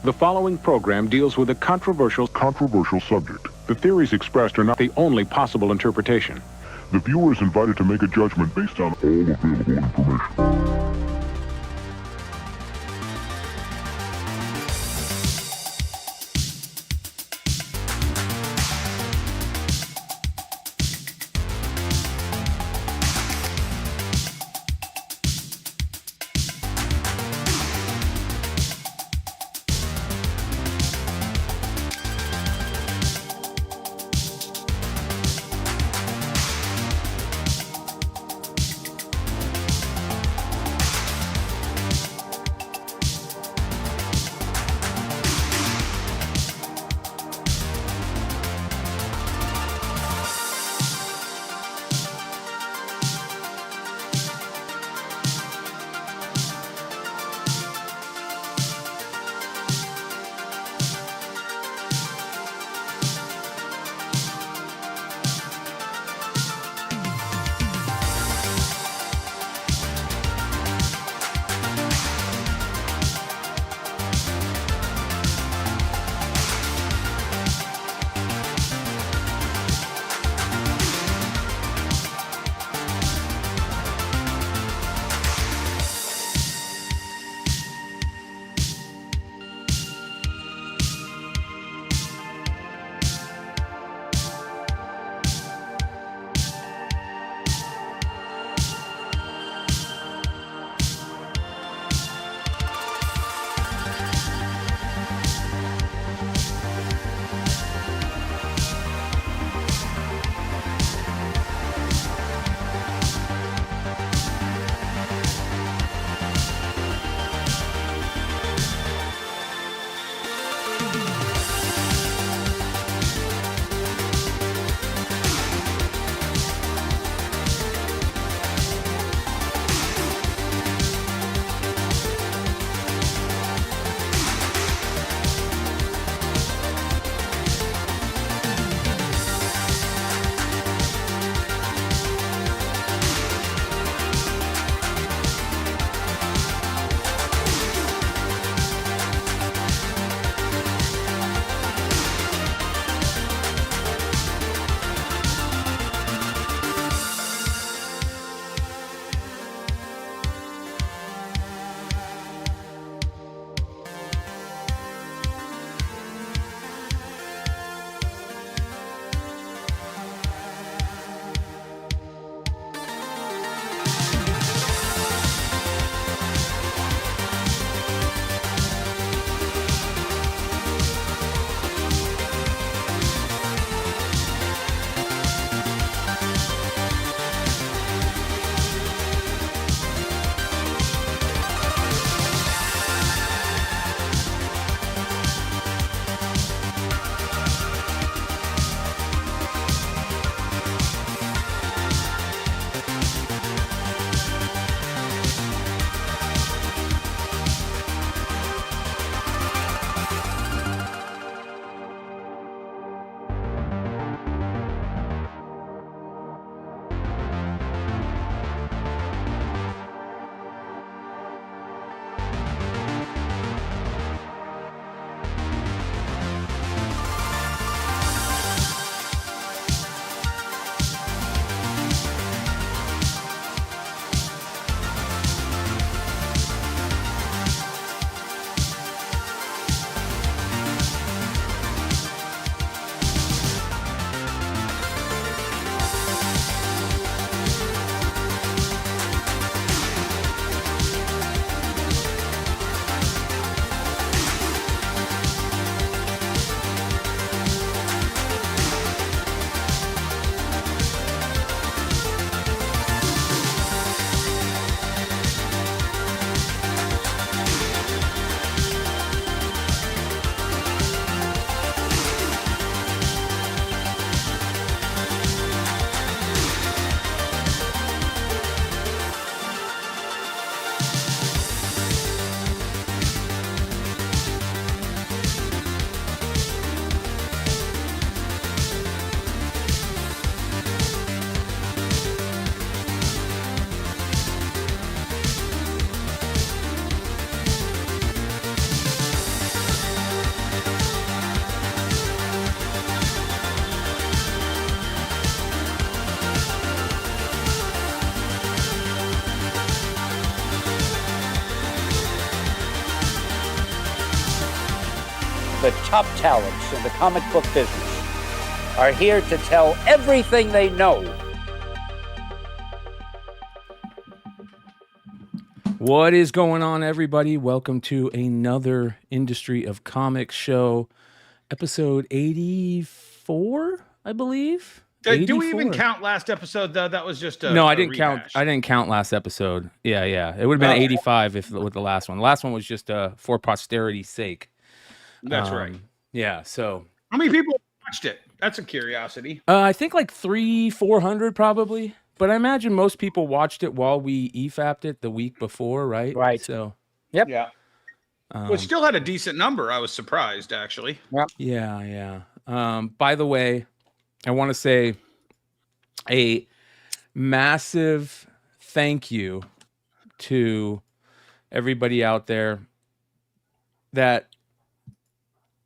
The following program deals with a controversial subject. The theories expressed are not the only possible interpretation. The viewer is invited to make a judgment based on all available information. the top talents in the comic book business are here to tell everything they know. What is going on, everybody? Welcome to another Industry of Comics show, episode 84, I believe. Do we even count last episode though? That was just a I didn't rehash. count. I didn't count last episode. Yeah. It would have been 85 with the last one. The last one was just for posterity's sake. That's right. Yeah. So how many people watched it? That's a curiosity. I think like 300-400 probably. But I imagine most people watched it while we EFAP'd it the week before, right? Right. So, yep. Yeah. Well, it still had a decent number. I was surprised, actually. Yep. Yeah. By the way, I want to say a massive thank you to everybody out there that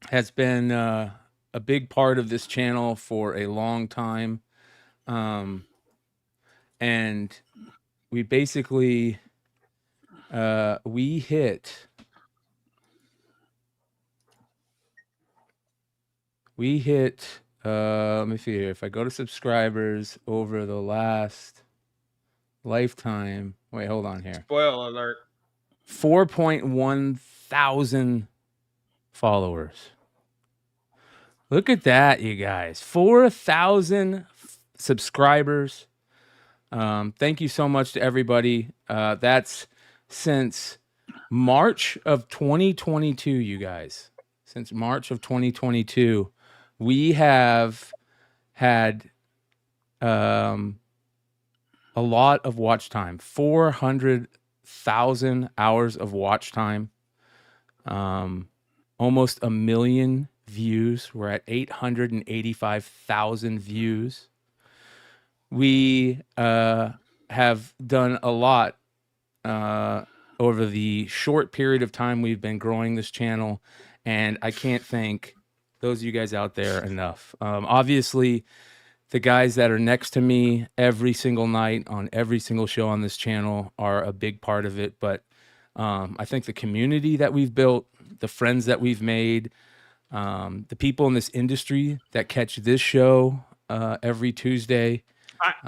has been a big part of this channel for a long time. And we basically, we hit let me see here. If I go to subscribers over the last lifetime, wait, hold on here. Spoiler alert. 4.1 thousand followers. Look at that, you guys. 4,000 subscribers. Thank you so much to everybody. That's since March of 2022, you guys. Since March of 2022, we have had a lot of watch time. 400,000 hours of watch time. Almost 1 million views. We're at 885,000 views. We have done a lot over the short period of time we've been growing this channel, and I can't thank those of you guys out there enough. Obviously, the guys that are next to me every single night on every single show on this channel are a big part of it, but I think the community that we've built, the friends that we've made, the people in this industry that catch this show every Tuesday.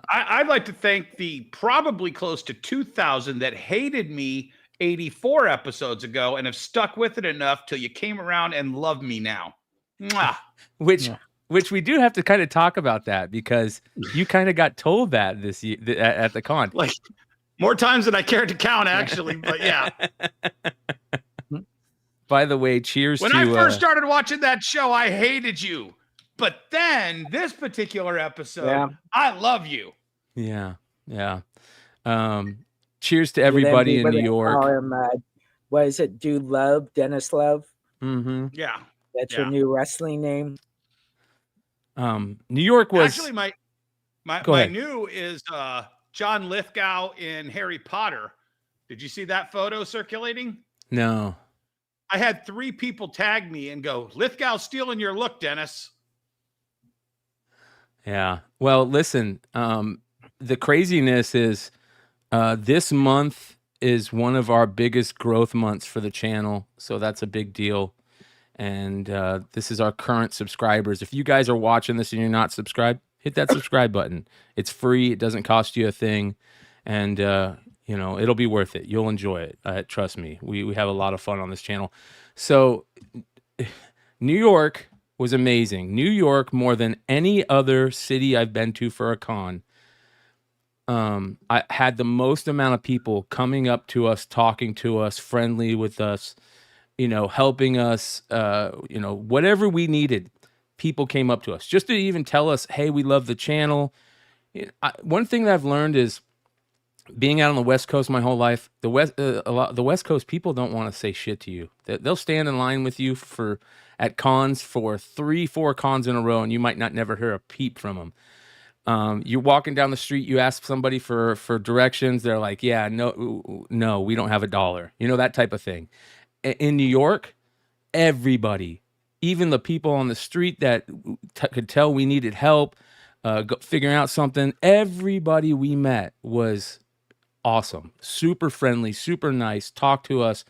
I'd like to thank the probably close to 2,000 that hated me 84 episodes ago and have stuck with it enough till you came around and love me now. Mwah. Which we do have to kind of talk about that, because you kind of got told that this year at the con. Like more times than I care to count, actually. But yeah. By the way, cheers when to... I first started watching that show, I hated you. But then this particular episode, I love you. Yeah. Cheers to everybody in New York. Call him, what is it? Dude Love, Dennis Love. Mm-hmm. Yeah. That's your new wrestling name. New York was actually my new is John Lithgow in Harry Potter. Did you see that photo circulating? No. I had 3 people tag me and go, Lithgow's stealing your look, Dennis. Yeah. Well, listen, the craziness is this month is one of our biggest growth months for the channel. So that's a big deal. And this is our current subscribers. If you guys are watching this and you're not subscribed, hit that subscribe button. It's free. It doesn't cost you a thing. And, it'll be worth it. You'll enjoy it. Trust me. We have a lot of fun on this channel. So New York was amazing. New York, more than any other city I've been to for a con, I had the most amount of people coming up to us, talking to us, friendly with us, helping us, whatever we needed. People came up to us just to even tell us, hey, we love the channel. One thing that I've learned is, being out on the West Coast my whole life, the West Coast people don't want to say shit to you. They'll stand in line with you at cons for 3-4 cons in a row, and you might not never hear a peep from them. You're walking down the street, you ask somebody for directions, they're like, yeah, no, we don't have $1. That type of thing. In New York, everybody, even the people on the street that could tell we needed help, figuring out something, everybody we met was awesome, super friendly, super nice, talked to us,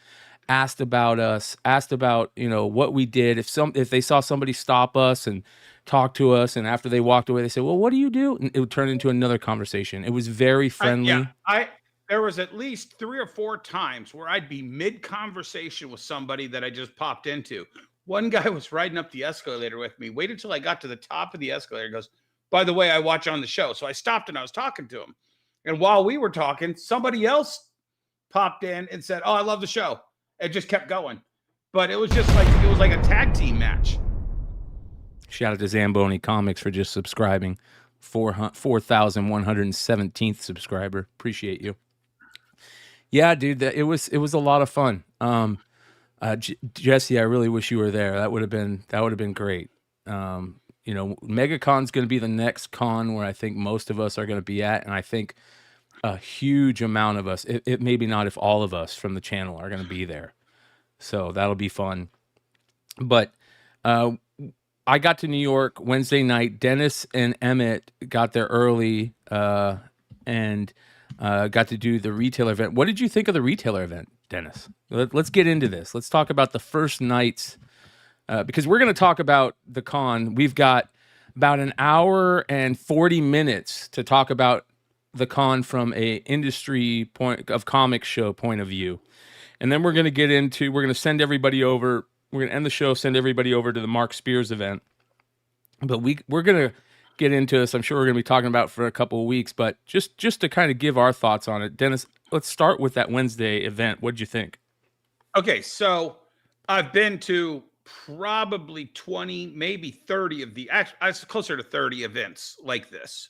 asked about us, asked about, what we did. If they saw somebody stop us and talk to us, and after they walked away, they said, "Well, what do you do?" And it would turn into another conversation. It was very friendly. There was at least 3 or 4 times where I'd be mid-conversation with somebody that I just popped into. One guy was riding up the escalator with me, waited till I got to the top of the escalator, goes, "By the way, I watch on the show." So I stopped and I was talking to him. And while we were talking, somebody else popped in and said, "Oh, I love the show." It just kept going. But it was just like, it was like a tag team match. Shout out to Zamboni Comics for just subscribing. 4,117th subscriber. Appreciate you. Yeah, dude, it was a lot of fun. Jesse, I really wish you were there. That would have been great. MegaCon's going to be the next con where I think most of us are going to be at, and I think a huge amount of us, it maybe not if all of us from the channel are going to be there. So that'll be fun. But I got to New York Wednesday night. Dennis and Emmett got there early and got to do the retailer event. What did you think of the retailer event, Dennis? Let's get into this. Let's talk about the first nights because we're going to talk about the con. We've got about an hour and 40 minutes to talk about the con from a industry point of comic show point of view. And then we're going to send everybody over. We're going to end the show, send everybody over to the Mark Spears event. But we're going to get into this. I'm sure we're going to be talking about for a couple of weeks, but just to kind of give our thoughts on it. Dennis, let's start with that Wednesday event. What'd you think? Okay, so I've been to probably 20, maybe 30 of the, actually, I was closer to 30 events like this.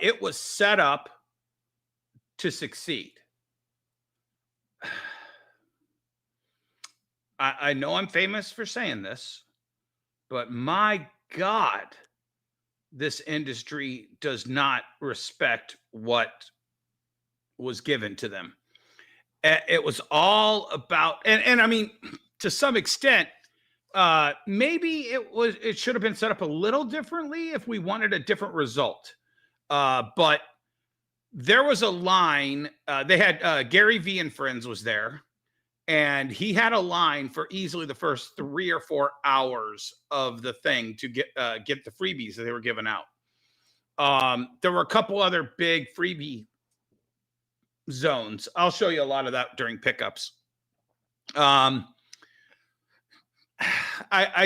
It was set up to succeed. I know I'm famous for saying this, but my God, this industry does not respect what was given to them. It was all about, and I mean, to some extent, maybe it should have been set up a little differently if we wanted a different result. But there was a line, they had Gary Vee and Friends was there. And he had a line for easily the first 3 or 4 hours of the thing to get the freebies that they were giving out. There were a couple other big freebie zones. I'll show you a lot of that during pickups. I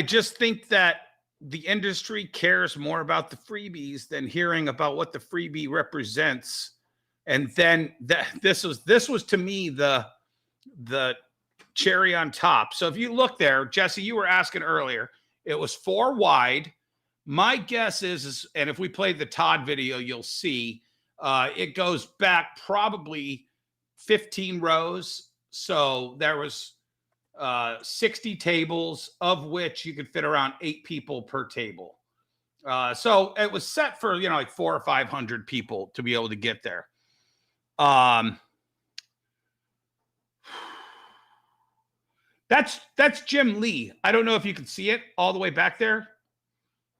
just think that the industry cares more about the freebies than hearing about what the freebie represents. And then this was to me the cherry on top. So if you look there, Jesse, you were asking earlier, it was 4 wide. My guess is, and if we play the Todd video, you'll see it goes back probably 15 rows. So there was 60 tables, of which you could fit around 8 people per table. So it was set for, like 400 or 500 people to be able to get there. That's Jim Lee. I don't know if you can see it all the way back there.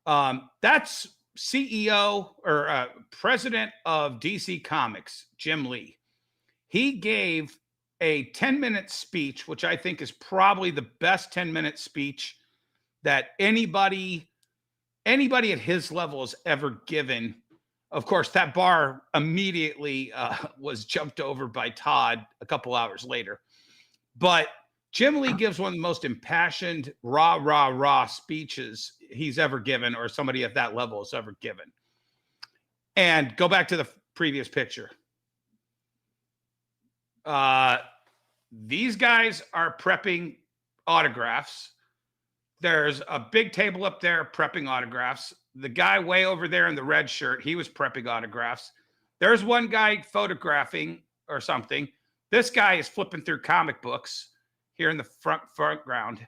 That's CEO or president of DC Comics, Jim Lee. He gave a 10-minute speech, which I think is probably the best 10-minute speech that anybody at his level has ever given. Of course, that bar immediately was jumped over by Todd a couple hours later. But Jim Lee gives one of the most impassioned, rah speeches he's ever given, or somebody at that level has ever given. And go back to the previous picture. These guys are prepping autographs. There's a big table up there prepping autographs. The guy way over there in the red shirt, he was prepping autographs. There's one guy photographing or something. This guy is flipping through comic books here in the front ground.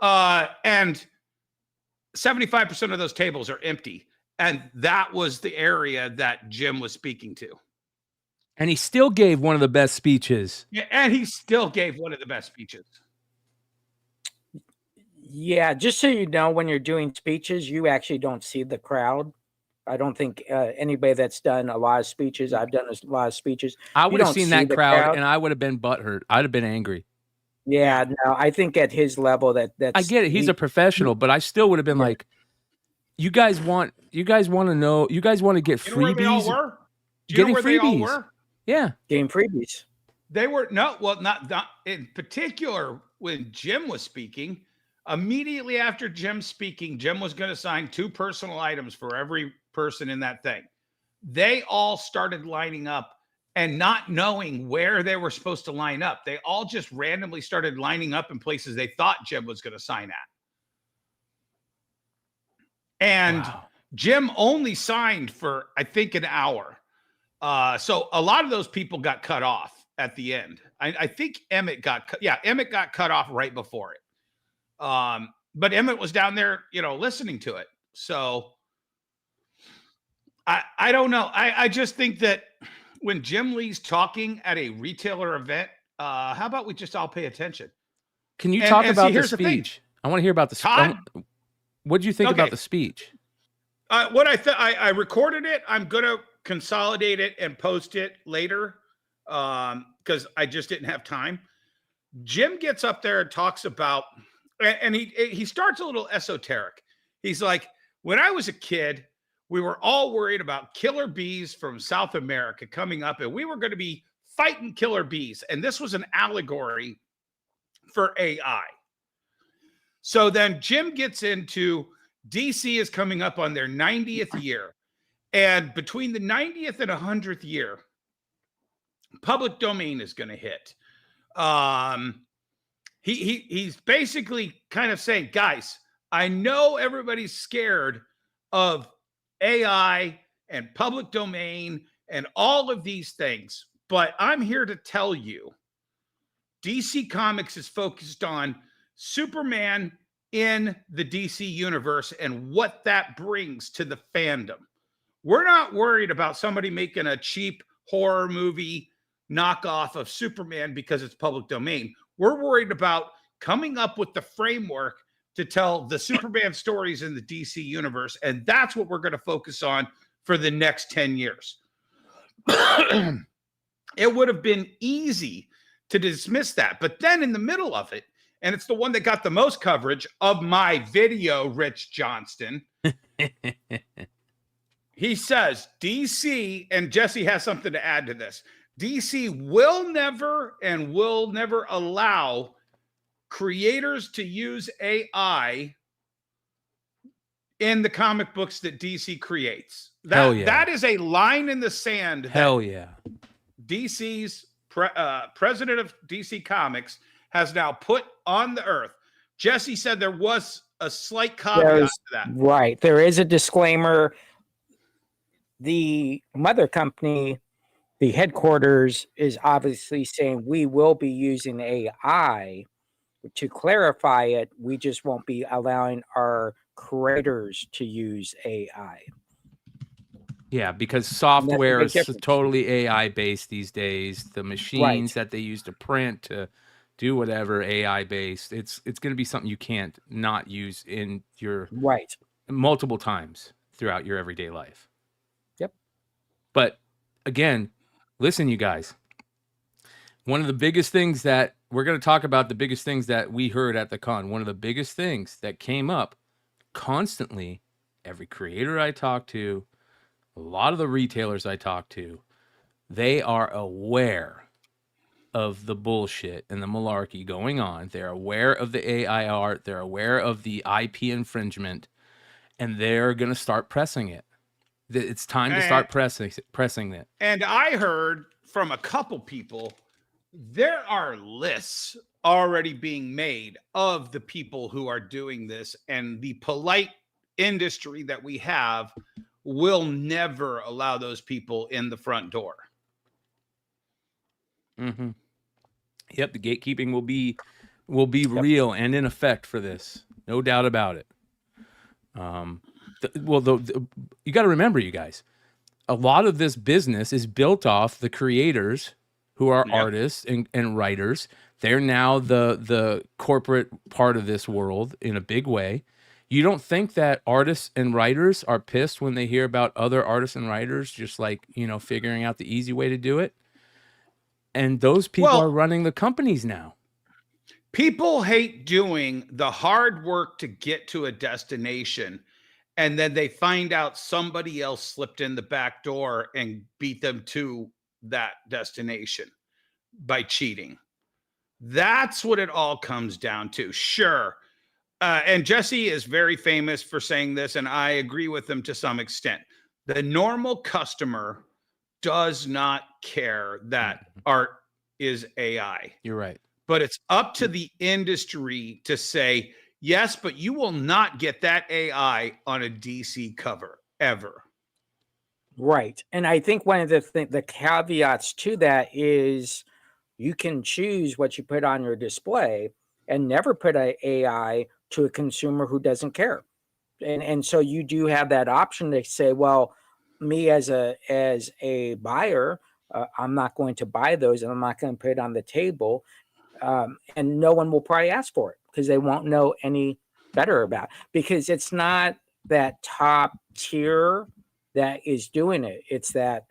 And 75% of those tables are empty. And that was the area that Jim was speaking to. And he still gave one of the best speeches. Yeah, and he still gave one of the best speeches. Yeah, just so you know, when you're doing speeches, you actually don't see the crowd. I don't think anybody that's done a lot of speeches, I've done a lot of speeches. I would have seen that crowd and I would have been butthurt. I'd have been angry. Yeah, no, I think at his level that's I get it. He's a professional, but I still would have been like, you guys want to know, you guys want to get You know where they all freebies? were? Do you know where they all were? Yeah. game freebies. They were not in particular when Jim was speaking. Immediately after Jim speaking, Jim was going to sign 2 personal items for every person in that thing. They all started lining up and not knowing where they were supposed to line up. They all just randomly started lining up in places they thought Jim was going to sign at. And Wow. Jim only signed for, I think, an hour. So a lot of those people got cut off at the end. I think Emmett got cut. Yeah, Emmett got cut off right before it. But Emmett was down there, listening to it. So I don't know. I just think that when Jim Lee's talking at a retailer event, how about we just all pay attention? Can you talk about the here's the thing. speech? I want to hear about the Todd? What did you think Okay. about the speech? What I recorded it. I'm gonna consolidate it and post it later because I just didn't have time. Jim gets up there and talks about, and he starts a little esoteric. He's like, when I was a kid, we were all worried about killer bees from South America coming up, and we were going to be fighting killer bees. And this was an allegory for AI. So then Jim gets into DC is coming up on their 90th year. And between the 90th and 100th year, public domain is going to hit. He's basically kind of saying, guys, I know everybody's scared of AI and public domain and all of these things, but I'm here to tell you, DC Comics is focused on Superman in the DC universe and what that brings to the fandom. We're not worried about somebody making a cheap horror movie knockoff of Superman because it's public domain. We're worried about coming up with the framework to tell the Superman stories in the DC universe, and that's what we're going to focus on for the next 10 years. It would have been easy to dismiss that, but then in the middle of it, and it's the one that got the most coverage of my video, Rich Johnston, he says, DC, and Jesse has something to add to this, DC will never allow creators to use AI in the comic books that DC creates. Hell yeah. That is a line in the sand. Hell yeah. DC's president of DC Comics has now put on the earth. Jesse said there was a slight caveat to that. Right. There is a disclaimer. The mother company, the headquarters, is obviously saying we will be using AI. To clarify it, we just won't be allowing our creators to use AI. Yeah, because software is difference. totally AI based these days. The machines that they use to print, to do whatever, AI based. It's going to be something you can't not use in your multiple times throughout your everyday life. Yep. But again, listen, you guys. One of the biggest things that we're going to talk about, the biggest things that we heard at the con, one of the biggest things that came up constantly, every creator I talked to, a lot of the retailers I talked to, they are aware of the bullshit and the malarkey going on. They're aware of the AI art. They're aware of the IP infringement, and they're going to start pressing it. It's time to start pressing it. And I heard from a couple people, there are lists already being made of the people who are doing this, and the polite industry that we have will never allow those people in the front door. Mm-hmm. Yep, the gatekeeping will be real and in effect for this, no doubt about it. You got to remember, you guys, a lot of this business is built off the creators who are artists and writers. They're now the corporate part of this world in a big way. You don't think that artists and writers are pissed when they hear about other artists and writers just like, figuring out the easy way to do it? And those people are running the companies now. People hate doing the hard work to get to a destination, and then they find out somebody else slipped in the back door and beat them to that destination by cheating. That's what it all comes down to. Sure. And Jesse is very famous for saying this, and I agree with him to some extent. The normal customer does not care that art is AI. You're right. But it's up to the industry to say, yes, but you will not get that AI on a DC cover ever. Right. And I think one of the caveats to that is you can choose what you put on your display and never put an AI to a consumer who doesn't care. And so you do have that option to say, well, me as a buyer, I'm not going to buy those and I'm not going to put it on the table. And no one will probably ask for it because they won't know any better about it, because it's not that top tier that is doing it. It's that,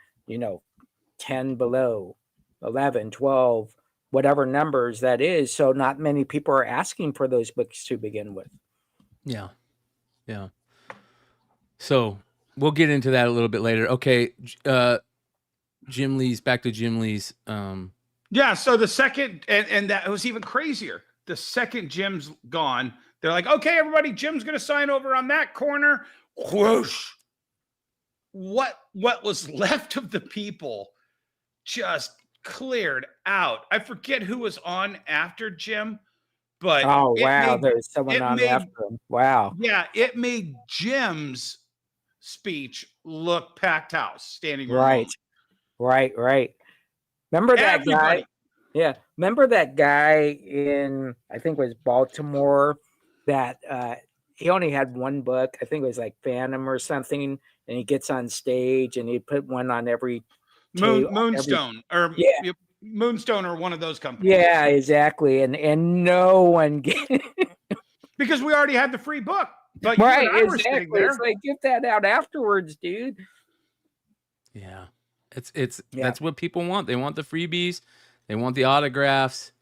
10 below, 11, 12, whatever numbers that is. So not many people are asking for those books to begin with. Yeah. Yeah. So we'll get into that a little bit later. Okay. Jim Lee's, back to Jim Lee's. Yeah, so the second, and that was even crazier. The second Jim's gone, they're like, okay, everybody, Jim's going to sign over on that corner. Whoosh. What was left of the people just cleared out. I forget who was on after Jim, but oh wow, there's someone on after him. Wow. Yeah, it made Jim's speech look packed house, standing room right, only. right. Remember that guy? Yeah, remember that guy in, I think it was Baltimore, that he only had one book. I think it was like Phantom or something, and he gets on stage and he put one on every Moonstone or yeah. Moonstone or one of those companies. Yeah, exactly. And no one because we already had the free book. But right, you and I were sitting there. It's like, get that out afterwards, dude. Yeah. That's what people want. They want the freebies. They want the autographs.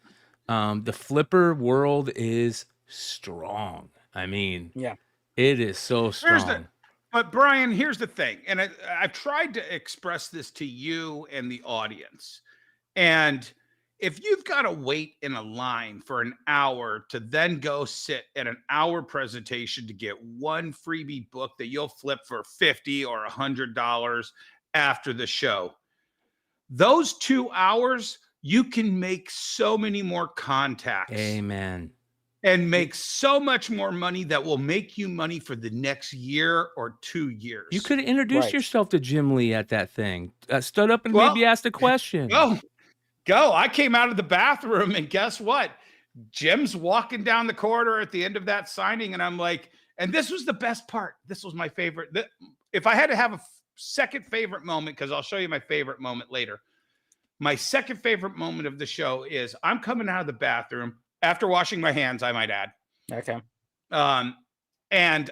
The flipper world is strong. I mean, yeah, it is so strong. But Brian, here's the thing. And I've tried to express this to you and the audience. And if you've got to wait in a line for an hour to then go sit at an hour presentation to get one freebie book that you'll flip for $50 or $100 after the show, those 2 hours, you can make so many more contacts. Amen. And make so much more money that will make you money for the next year or 2 years. You could have introduced yourself to Jim Lee at that thing. Stood up and maybe asked a question. Go. I came out of the bathroom and guess what? Jim's walking down the corridor at the end of that signing. And I'm like, and this was the best part. This was my favorite. If I had to have a second favorite moment, because I'll show you my favorite moment later. My second favorite moment of the show is I'm coming out of the bathroom after washing my hands, I might add. Okay. And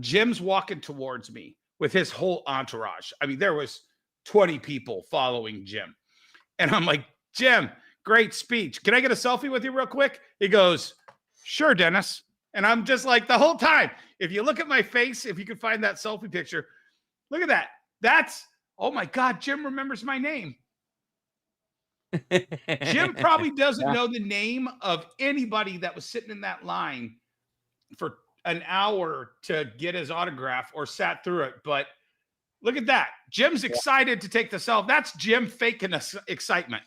Jim's walking towards me with his whole entourage. I mean, there was 20 people following Jim. And I'm like, Jim, great speech. Can I get a selfie with you real quick? He goes, sure, Dennis. And I'm just like, the whole time, if you look at my face, if you can find that selfie picture, look at that. That's, oh my God, Jim remembers my name. Jim probably doesn't know the name of anybody that was sitting in that line for an hour to get his autograph or sat through it. But look at that. Jim's excited to take the selfie. That's Jim faking excitement.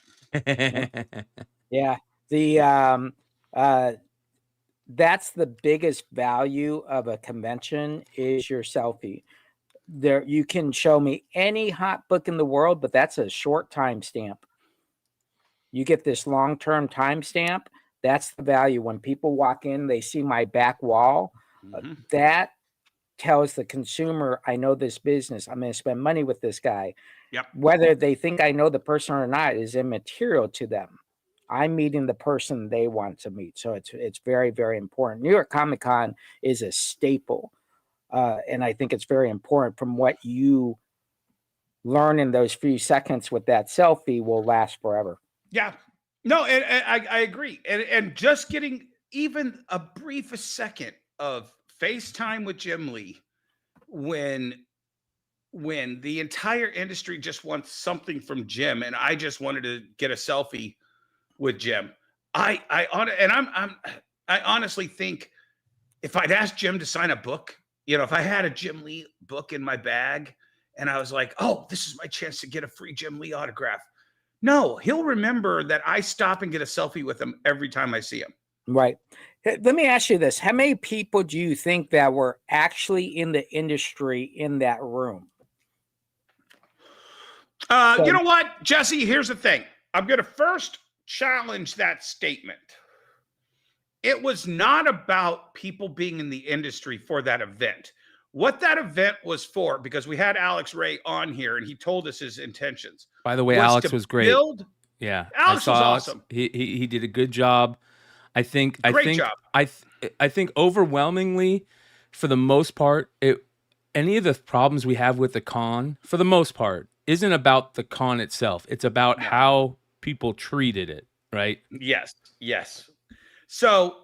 Yeah. That's the biggest value of a convention is your selfie. There, you can show me any hot book in the world, but that's a short time stamp. You get this long-term timestamp. That's the value. When people walk in, they see my back wall. That tells the consumer, I know this business. I'm going to spend money with this guy. Yep. Whether they think I know the person or not is immaterial to them. I'm meeting the person they want to meet. So it's very, very important. New York Comic Con is a staple. And I think it's very important. From what you learn in those few seconds with that selfie will last forever. Yeah. No, and I agree. And just getting even a brief second of FaceTime with Jim Lee when the entire industry just wants something from Jim, and I just wanted to get a selfie with Jim. I honestly think if I'd asked Jim to sign a book, if I had a Jim Lee book in my bag and I was like, oh, this is my chance to get a free Jim Lee autograph. No, he'll remember that I stop and get a selfie with him every time I see him. Right. Let me ask you this. How many people do you think that were actually in the industry in that room? You know what, Jesse, here's the thing. I'm going to first challenge that statement. It was not about people being in the industry for that event. What that event was for, because we had Alex Ray on here and he told us his intentions. By the way, Alex was great. Yeah, Alex was awesome. He did a good job. I think job. I think overwhelmingly, for the most part, any of the problems we have with the con, for the most part, isn't about the con itself. It's about how people treated it, right? Yes. So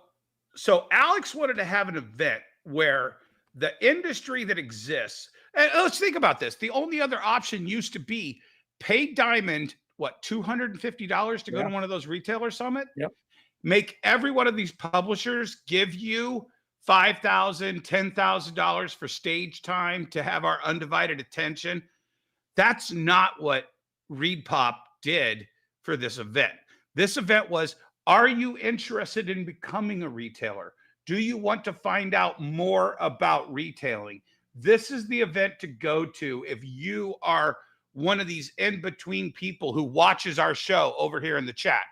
Alex wanted to have an event where the industry that exists, and let's think about this. The only other option used to be pay Diamond, $250 to go to one of those retailer summit? Yep. Make every one of these publishers give you $5,000, $10,000 for stage time to have our undivided attention. That's not what ReedPop did for this event. This event was, are you interested in becoming a retailer? Do you want to find out more about retailing? This is the event to go to if you are one of these in-between people who watches our show over here in the chat.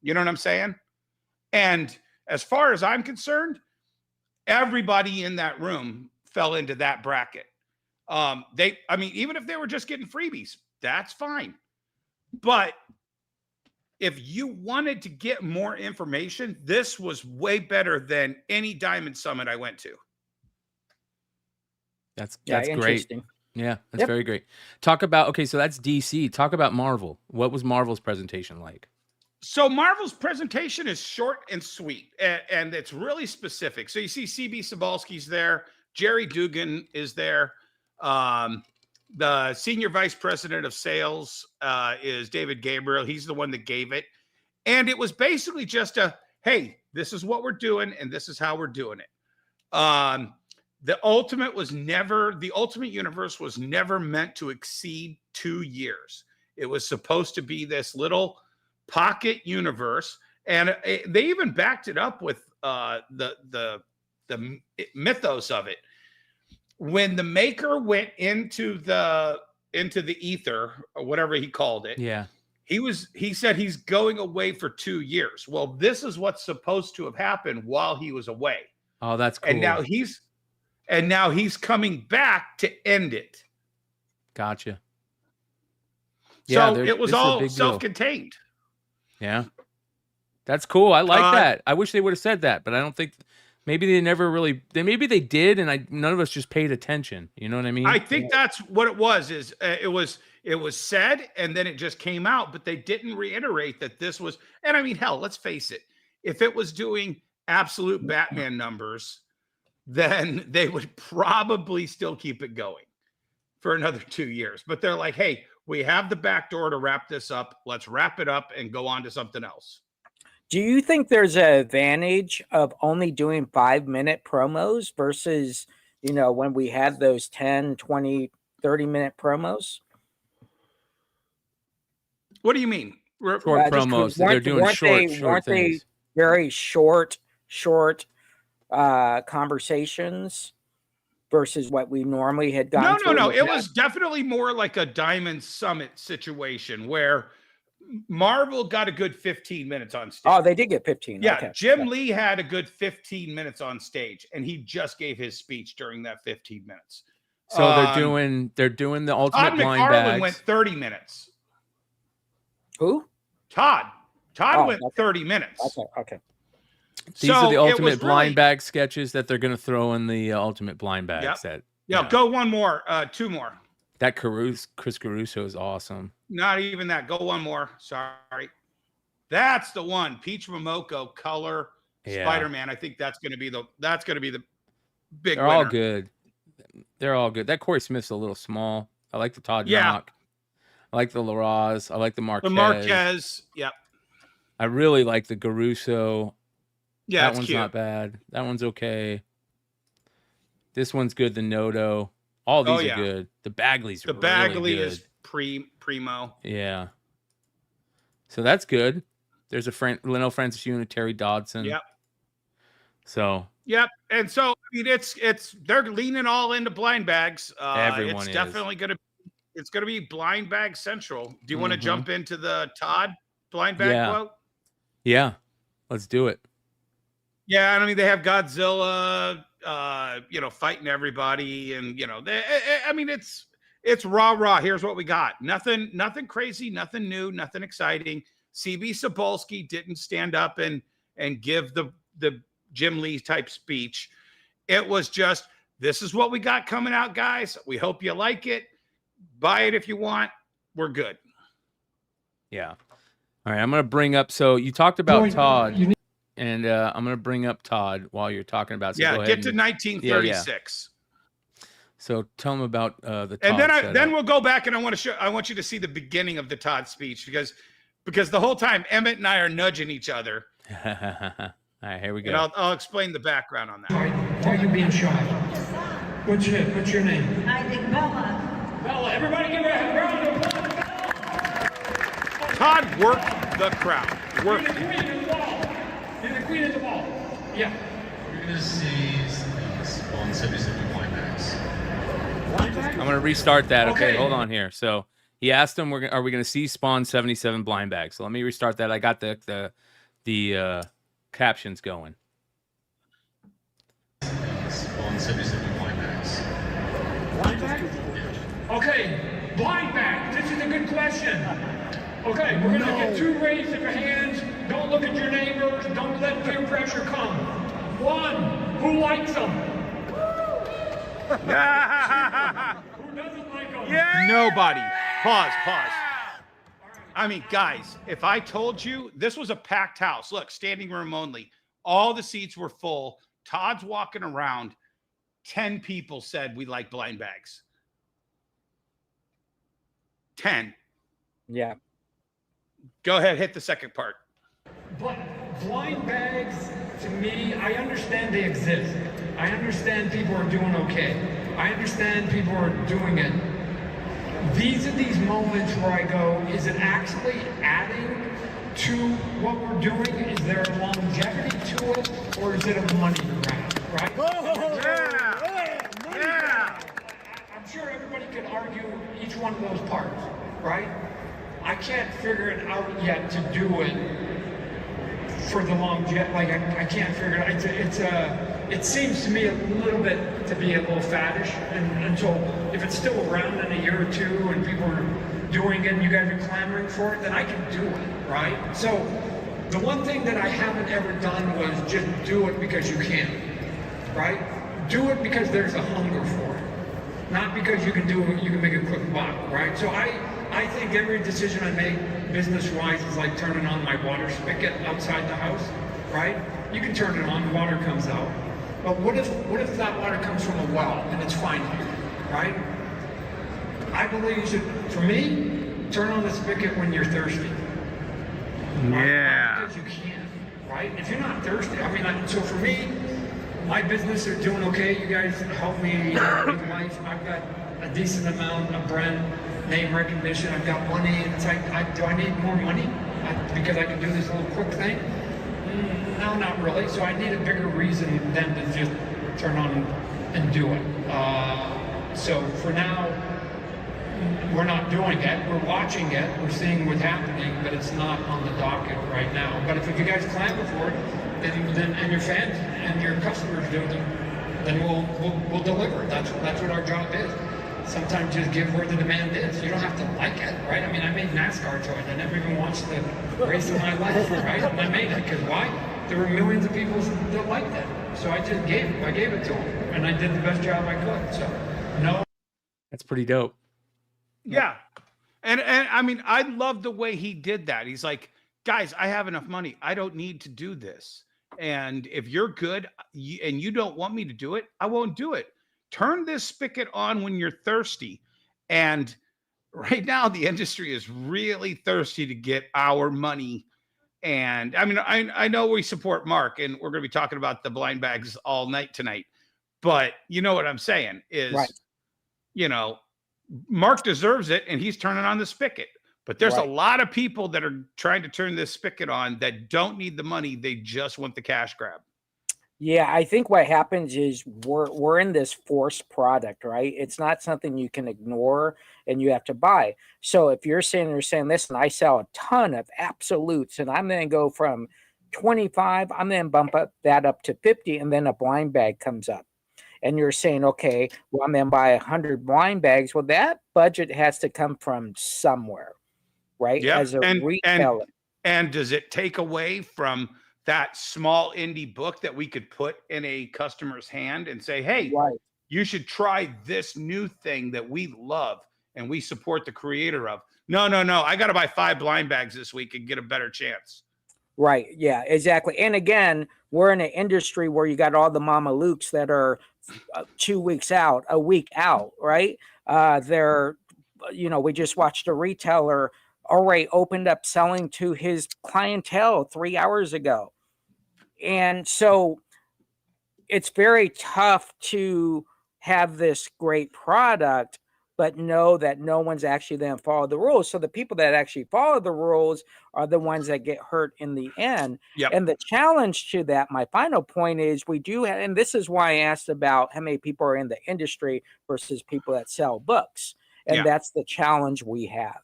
You know what I'm saying? And as far as I'm concerned, everybody in that room fell into that bracket. Even if they were just getting freebies, that's fine. But if you wanted to get more information, this was way better than any Diamond Summit I went to. That's great. Yeah, that's very great. Talk about, so that's DC. Talk about Marvel. What was Marvel's presentation like? So Marvel's presentation is short and sweet, and it's really specific. So you see CB Cebulski's there. Jerry Dugan is there. The senior vice president of sales is David Gabriel. He's the one that gave it. And it was basically just hey, this is what we're doing, and this is how we're doing it. The Ultimate Universe was never meant to exceed 2 years. It was supposed to be this little pocket universe. And they even backed it up with the mythos of it. When the maker went into the ether, or whatever he called it, he said he's going away for 2 years. Well, this is what's supposed to have happened while he was away. Oh, that's cool. And now he's coming back to end it. Gotcha. So it was all self-contained. Yeah. That's cool. I like that. I wish they would have said that, but I don't think. Maybe they never really. Maybe they did, and none of us just paid attention. You know what I mean? I think that's what it was. It was said, and then it just came out, but they didn't reiterate that this was. And I mean, hell, let's face it. If it was doing absolute Batman numbers, then they would probably still keep it going for another 2 years. But they're like, hey, we have the back door to wrap this up. Let's wrap it up and go on to something else. Do you think there's an advantage of only doing 5-minute promos versus, when we had those 10, 20, 30-minute promos? What do you mean? Short promos. They're doing short weren't things. They very short conversations versus what we normally had gone through? No. It was definitely more like a Diamond Summit situation where Marvel got a good 15 minutes on stage. Oh, they did get 15. Yeah, okay. Jim Lee had a good 15 minutes on stage, and he just gave his speech during that 15 minutes. So they're doing the Ultimate Todd Blindbag. McFarlane went 30 minutes. Who? Todd went 30 minutes. Okay. These are the Ultimate Blindbag sketches that they're going to throw in the Ultimate Blindbag set. Yeah, go one more, 2 more. That Chris Caruso is awesome. Not even that. Go one more. Sorry. That's the one. Peach Momoko color Spider-Man. I think that's going to be the big They're winner. all good. They're all good. That Corey Smith's a little small. I like the Todd Knock. I like the Laraz. I like the Marquez. The Marquez. Yep. I really like the Garuso. Yeah, that it's one's cute. not bad. That one's okay. This one's good. The Noto. All these are good. The Bagley's the really Bagley good. is primo. Yeah. So that's good. There's a Leno Francis and Terry Dodson. Yep. So. Yep. And so I mean, it's they're leaning all into blind bags. Everyone it's is. definitely gonna be blind bag central. Do you want to jump into the Todd blind bag quote? Yeah. Let's do it. Yeah, and I mean they have Godzilla, fighting everybody, and I mean it's rah. Here's what we got. Nothing crazy, nothing new, nothing exciting. CB Cebulski didn't stand up and give the Jim Lee type speech. It was just, this is what we got coming out, guys. We hope you like it. Buy it if you want. We're good. Yeah. All right. I'm going to bring up. So you talked about Todd, and I'm going to bring up Todd while you're talking about. So go ahead get to 1936. So tell them about the Todd. And then we'll go back, and I want you to see the beginning of the Todd speech because the whole time Emmett and I are nudging each other. All right, here we go. And I'll explain the background on that. Why are you being shy? What's your name? I think Bella. Bella, everybody give her a round of applause. Todd worked the crowd. You're the queen of the ball. You're the queen of the ball. Yeah. You're going to see Spawn 77 blind bags. I'm going to restart that. Okay, hold on here. So he asked him, are we going to see Spawn 77 blind bags? So let me restart that. I got the captions going. Spawn 77 blind bags. Blind bag? Okay, blind bag. This is a good question. Okay, we're going to get 2 raises of your hands. Don't look at your neighbors. Don't let peer pressure come. 1, who likes them? Who doesn't like them? Nobody. Pause. I mean, guys, if I told you this was a packed house, look, standing room only, all the seats were full. Todd's walking around. 10 people said we like blind bags. 10. Yeah. Go ahead, hit the second part. But blind bags, to me, I understand they exist. I understand people are doing okay. I understand people are doing it. These are these moments where I go, is it actually adding to what we're doing? Is there a longevity to it? Or is it a money grab, right? Yeah. I'm sure everybody could argue each one of those parts, right? I can't figure it out yet to do it for the longevity. Like I can't figure it out. It seems to me a little bit to be a little faddish, and until if it's still around in a year or two and people are doing it and you guys are clamoring for it, then I can do it, right? So the one thing that I haven't ever done was just do it because you can, right? Do it because there's a hunger for it, not because you can do it, you can make a quick buck, right? So I think every decision I make business-wise is like turning on my water spigot outside the house, right? You can turn it on, water comes out. But what if that water comes from a well and it's fine here, right? I believe you should, for me, turn on the spigot when you're thirsty. Yeah. Because you can, right? If you're not thirsty, I mean, so for me, my business are doing okay. You guys help me with life. I've got a decent amount of brand name recognition. I've got money, and it's like, do I need more money because I can do this little quick thing? No, not really. So I need a bigger reason than to just turn on and do it. So for now, we're not doing it. We're watching it. We're seeing what's happening, but it's not on the docket right now. But if you guys clamor for it, then and your fans and your customers do, then we'll deliver. That's what our job is. Sometimes just give where the demand is. You don't have to like it, right? I mean, I made NASCAR toys. I never even watched the race of my life, right? And I made it because why? There were millions of people that liked it. So I just gave it to them. And I did the best job I could. So, no. That's pretty dope. Yeah. And I mean, I love the way he did that. He's like, guys, I have enough money. I don't need to do this. And if you're good and you don't want me to do it, I won't do it. Turn this spigot on when you're thirsty. And right now, the industry is really thirsty to get our money. And I mean, I know we support Mark, and we're going to be talking about the blind bags all night tonight. But you know what I'm saying is, Right. you know, Mark deserves it, and he's turning on the spigot. But there's a lot of people that are trying to turn this spigot on that don't need the money. They just want the cash grab. Yeah, I think what happens is we're in this forced product, right? It's not something you can ignore and you have to buy. So if you're saying, listen, I sell a ton of absolutes and I'm going to go from 25, I'm going to bump that up to 50, and then a blind bag comes up. And you're saying, okay, well, I'm going to buy 100 blind bags. Well, that budget has to come from somewhere, right? Yeah. As a retailer. And does it take away from that small indie book that we could put in a customer's hand and say, hey, you should try this new thing that we love and we support the creator of? No. I got to buy 5 blind bags this week and get a better chance. Right. Yeah, exactly. And again, we're in an industry where you got all the Mama Lukes that are 2 weeks out, a week out, right? They're, we just watched a retailer already opened up selling to his clientele 3 hours ago. And so it's very tough to have this great product, but know that no one's actually then follow the rules. So the people that actually follow the rules are the ones that get hurt in the end. Yep. And the challenge to that, my final point is we do have, and this is why I asked about how many people are in the industry versus people that sell books. And that's the challenge we have.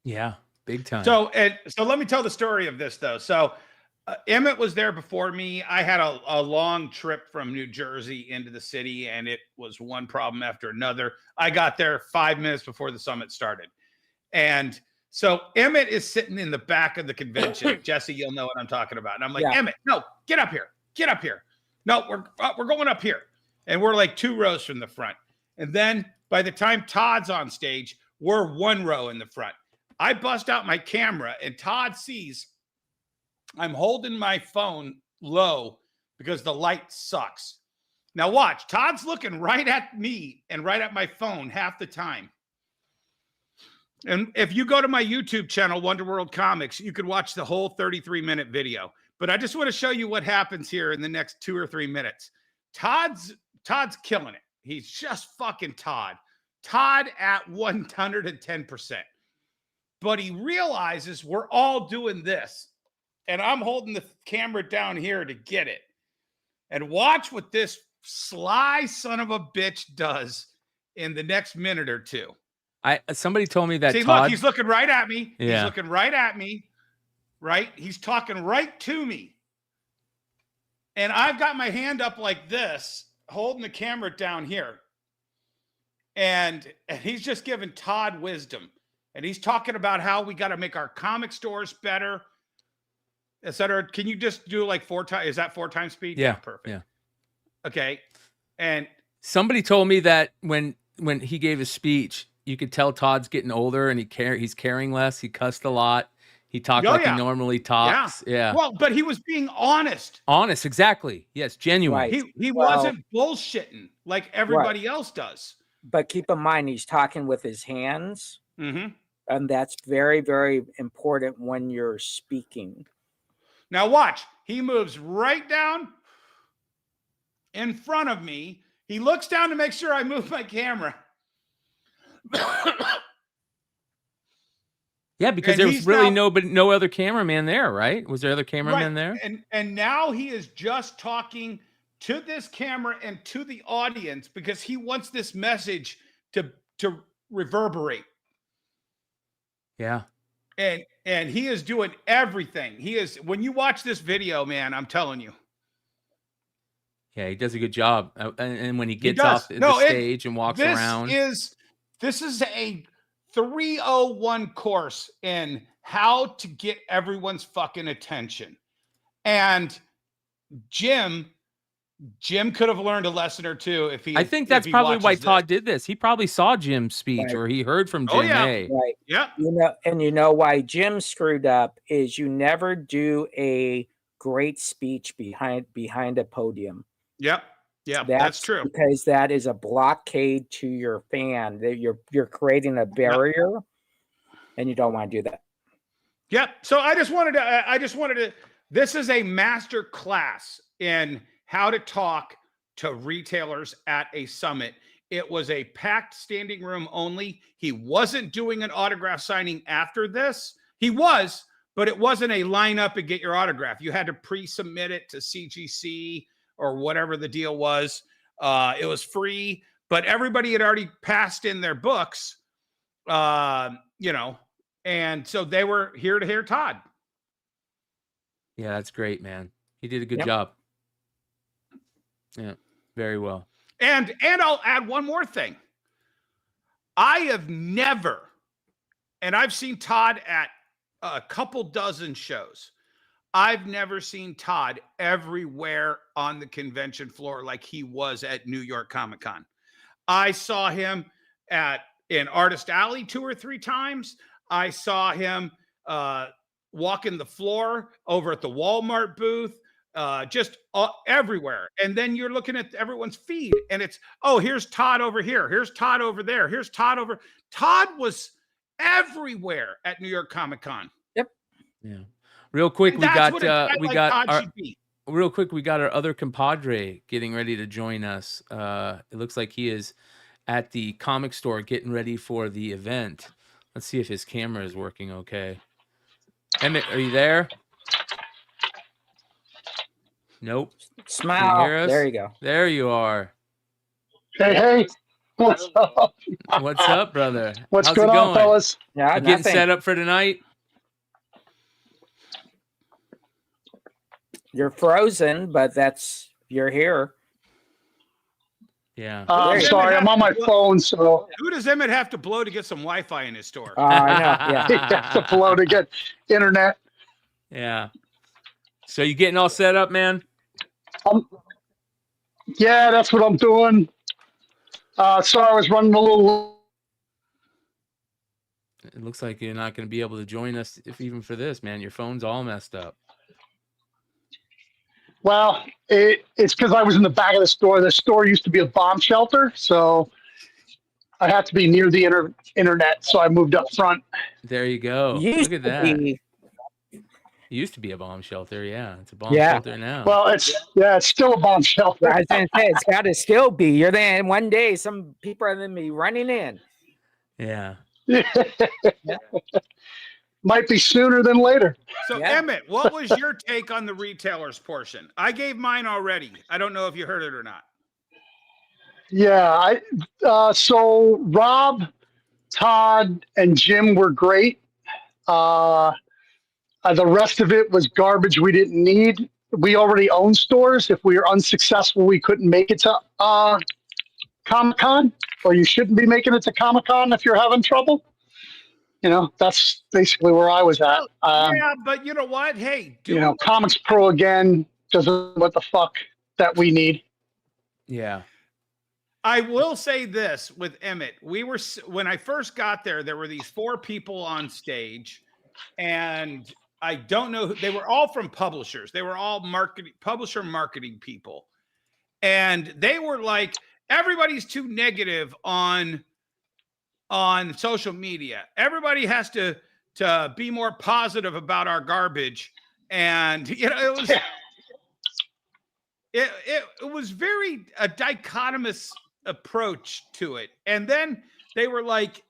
Yeah, big time. So let me tell the story of this though. So Emmett was there before me. I had a long trip from New Jersey into the city, and it was one problem after another. I got there 5 minutes before the summit started. And so Emmett is sitting in the back of the convention. Jesse, you'll know what I'm talking about. And I'm like, Emmett, no, get up here. Get up here. No, we're going up here. And we're like 2 rows from the front. And then by the time Todd's on stage, we're 1 row in the front. I bust out my camera, and Todd sees I'm holding my phone low because the light sucks. Now watch, Todd's looking right at me and right at my phone half the time. And if you go to my YouTube channel, Wonder World Comics, you could watch the whole 33-minute video. But I just want to show you what happens here in the next 2 or 3 minutes. Todd's killing it. He's just fucking Todd. Todd at 110%. But he realizes we're all doing this. And I'm holding the camera down here to get it. And watch what this sly son of a bitch does in the next minute or two. Somebody told me that Look, he's looking right at me. Yeah. He's looking right at me. Right? He's talking right to me. And I've got my hand up like this, holding the camera down here. And he's just giving Todd wisdom. And he's talking about how we got to make our comic stores better, etc. Can you just do like 4 times? Is that 4 times speed? Yeah. Perfect. Yeah. Okay. And somebody told me that when he gave his speech, you could tell Todd's getting older and he's caring less. He cussed a lot. He talked he normally talks. Yeah. Well, but he was being honest. Honest, exactly. Yes, genuine. Right. He wasn't bullshitting like everybody else does. But keep in mind, he's talking with his hands. Mm-hmm. And that's very, very important when you're speaking. Now watch. He moves right down in front of me. He looks down to make sure I move my camera. Yeah, because there was really no other cameraman there, right? Was there other cameraman there? And now he is just talking to this camera and to the audience because he wants this message to reverberate. Yeah. And he is doing everything. He is, when you watch this video, man, I'm telling you. Yeah, he does a good job. And when he gets off the stage and walks around. This is a 301 course in how to get everyone's fucking attention. And Jim Jim could have learned a lesson or two if he. I think if that's he probably why watches Todd this. did this. He probably saw Jim's speech Right. or he heard from Oh, Jim. yeah. Hey, Right. Yeah. You know why Jim screwed up is you never do a great speech behind a podium. Yep. Yeah. That's true. Because that is a blockade to your fan. That you're creating a barrier, and you don't want to do that. Yep. So I just wanted to. This is a master class in how to talk to retailers at a summit. It was a packed standing room only. He wasn't doing an autograph signing after this. He was, but it wasn't a line up and get your autograph. You had to pre-submit it to CGC or whatever the deal was. It was free, but everybody had already passed in their books, and so they were here to hear Todd. yeah, that's great, man. He did a good Yep. job. Yeah, very well. And I'll add one more thing. I have never, and I've seen Todd at a couple dozen shows. I've never seen Todd everywhere on the convention floor like he was at New York Comic Con. I saw him in Artist Alley 2 or 3 times. I saw him walking the floor over at the Walmart booth. Just everywhere. And then you're looking at everyone's feed and it's, oh, here's Todd over here. Here's Todd over there. Here's Todd over. Todd was everywhere at New York Comic Con. Yeah. Real quick, we That's got what a guy like Todd our, should be. real quick, we got our other compadre getting ready to join us. It looks like he is at the comic store getting ready for the event. Let's see if his camera is working okay. Emmett, are you there? Nope. Smile. hear us? There you go. There you are. Hey, what's up? What's up, brother? What's How's going it on, fellas? Yeah, You getting nothing. set up for tonight? You're frozen, but you're here. Yeah. I'm Emmett sorry, have I'm on to my blow- phone, so Who does Emmett have to blow to get some Wi-Fi in his store? I know. Yeah. he has to blow to get internet. Yeah. So you getting all set up, man? Yeah, that's what I'm doing. Sorry, I was running a little. It looks like you're not going to be able to join us even for this, man. Your phone's all messed up. Well, it's because I was in the back of the store. The store used to be a bomb shelter, so I had to be near the internet. So I moved up front. There you go. Used Look at to that. be- It used to be a bomb shelter. Yeah, it's a bomb Yeah. shelter now. Well, it's still a bomb shelter. I was gonna say it's got to still be. You're then one day some people are gonna be running in. yeah. Might be sooner than later. So Yeah. Emmett, what was your take on the retailers portion? I gave mine already. I don't know if you heard it or not. Yeah, so Rob, Todd, and Jim were great. The rest of it was garbage we didn't need. We already own stores. If we were unsuccessful, we couldn't make it to Comic-Con, or you shouldn't be making it to Comic-Con if you're having trouble. That's basically where I was at. Yeah, but you know what? Hey, Comics Pro again doesn't what the fuck that we need. Yeah. I will say this with Emmett. When I first got there, there were these 4 people on stage, and I don't know, they were all from publishers. They were all publisher marketing people. And they were like, everybody's too negative on social media. Everybody has to be more positive about our garbage. And it was very a dichotomous approach to it. And then they were like,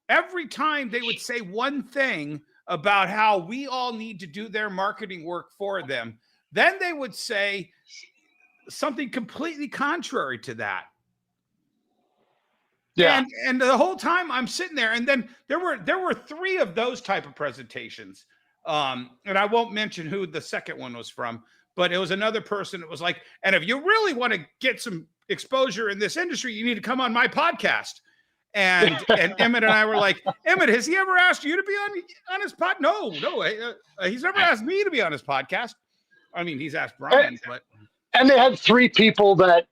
every time they would say one thing about how we all need to do their marketing work for them, then they would say something completely contrary to that. Yeah. And the whole time I'm sitting there, and then there were 3 of those type of presentations. And I won't mention who the second one was from, but it was another person that was like, and if you really want to get some exposure in this industry, you need to come on my podcast. And Emmett and I were like, Emmett, has he ever asked you to be on his pod? No, he's never asked me to be on his podcast. I mean, he's asked Brian, but And they had 3 people that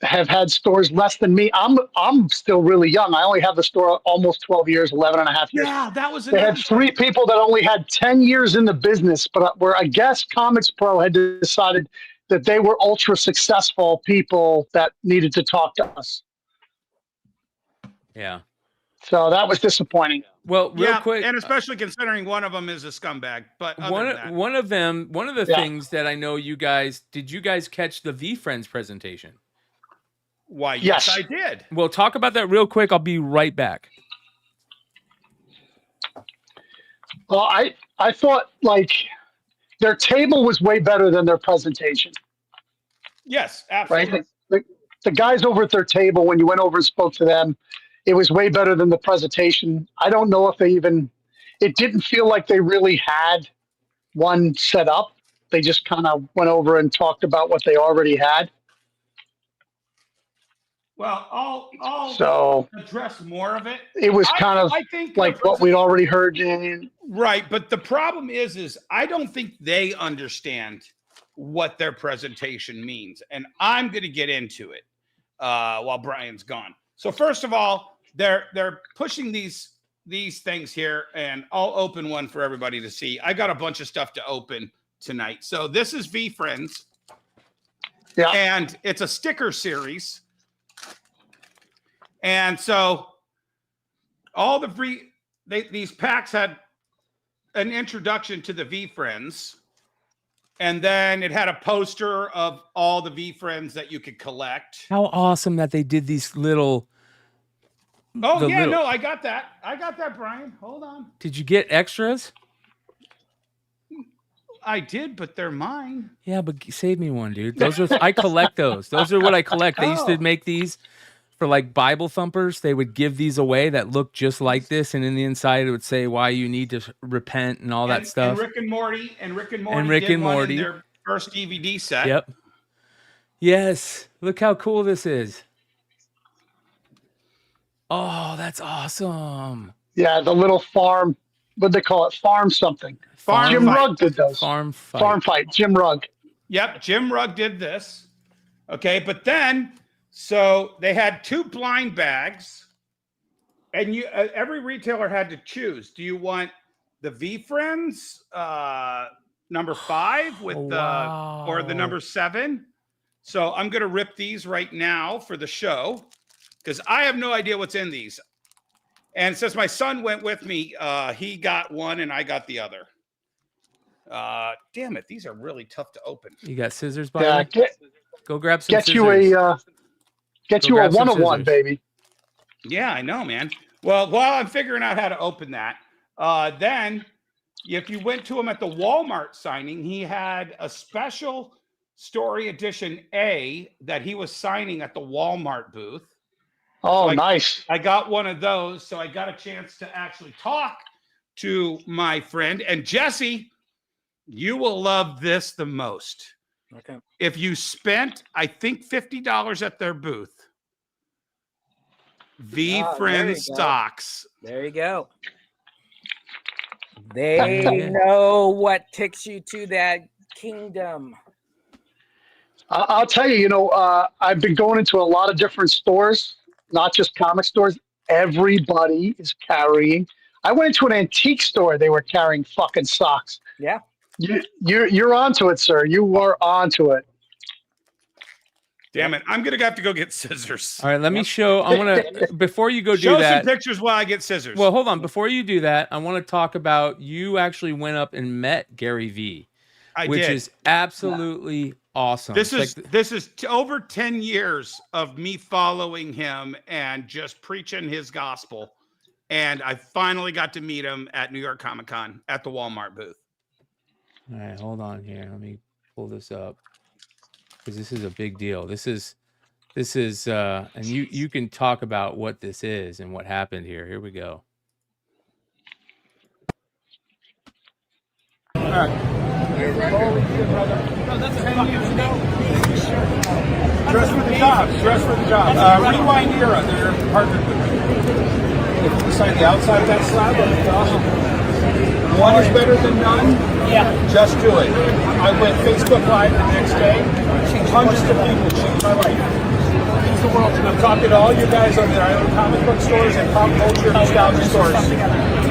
have had stores less than me. I'm still really young. I only have the store almost 12 years, 11 and a half years. Yeah, that was They had another 3 thing. people that only had 10 years in the business, but where I guess Comics Pro had decided that they were ultra successful people that needed to talk to us. Yeah. So that was disappointing. Well, real quick, and especially considering one of them is a scumbag. But one of the Yeah. things that I know you guys catch the VeeFriends presentation? Why? Yes. Yes, I did. Well, talk about that real quick. I'll be right back. Well, I thought like their table was way better than their presentation, Yes, right? absolutely. The guys over at their table, when you went over and spoke to them, it was way better than the presentation. I don't know if it didn't feel like they really had one set up. They just kind of went over and talked about what they already had. Well, I'll So address more of it. it was kind of I think like what we'd already heard. Right, but the problem is I don't think they understand what their presentation means, and I'm going to get into it while Brian's gone. So first of all, they're pushing these things here, and I'll open one for everybody to see. I got a bunch of stuff to open tonight. So this is VeeFriends, Yeah. and it's a sticker series. And so all these packs had an introduction to the VeeFriends, and then it had a poster of all the VeeFriends that you could collect. How awesome that they did these little. Oh yeah, no, I got that. I got that, Brian. Hold on. Did you get extras? I did, but they're mine. Yeah, but save me one, dude. Those are I collect those. Those are what I collect. They used to make these for like Bible thumpers. They would give these away that look just like this, and in the inside it would say why you need to repent and all that stuff. And Rick and Morty And Rick did and one Morty. in their first DVD set. Yep. Yes. Look how cool this is. Oh, that's awesome. Yeah, the little farm. What they call it? Farm something. Farm Jim Fight. Rugg did those. Farm fight. Farm Fight. Jim Rugg. Yep, Jim Rugg did this. Okay, but then so they had 2 blind bags, and every retailer had to choose. Do you want the VeeFriends number 5 with or the number 7? So I'm going to rip these right now for the show because I have no idea what's in these. And since my son went with me, he got one and I got the other. Damn it, these are really tough to open. You got scissors by Yeah, you? Go grab some get scissors. you a Go grab some 101, scissors. baby. Yeah, I know, man. Well, while I'm figuring out how to open that, then if you went to him at the Walmart signing, he had a special Story Edition A that he was signing at the Walmart booth. Oh, So nice. I got one of those, so I got a chance to actually talk to my friend. And Jesse, you will love this the most. Okay. If you spent, I think, $50 at their booth, VeeFriends go. socks. There you go. They know what takes you to that kingdom. I'll tell you, I've been going into a lot of different stores, not just comic stores. Everybody is carrying. I went into an antique store. They were carrying fucking socks. Yeah. You're onto it, sir. You are onto it. Damn it. I'm going to have to go get scissors. All right, let me show. I want to before you go do Show that. some pictures while I get scissors. Well, hold on. Before you do that, I want to talk about you actually went up and met Gary Vee, which did. is absolutely awesome. This It's is like over 10 years of me following him and just preaching his gospel. And I finally got to meet him at New York Comic Con at the Walmart booth. all right, hold on here. Let me pull this up because this is a big deal. This is and you can talk about what this is and what happened here. Here we go. Dress for the job. Dress for the job. Rewind era. They're partnered with me. if you sign the outside of that slab on the top, one is better than none. Yeah. Just do it. I went Facebook Live the next day. Hundreds of people changed my life. The world. I'm talking to all you guys on there. I own comic book stores and pop culture nostalgia stores.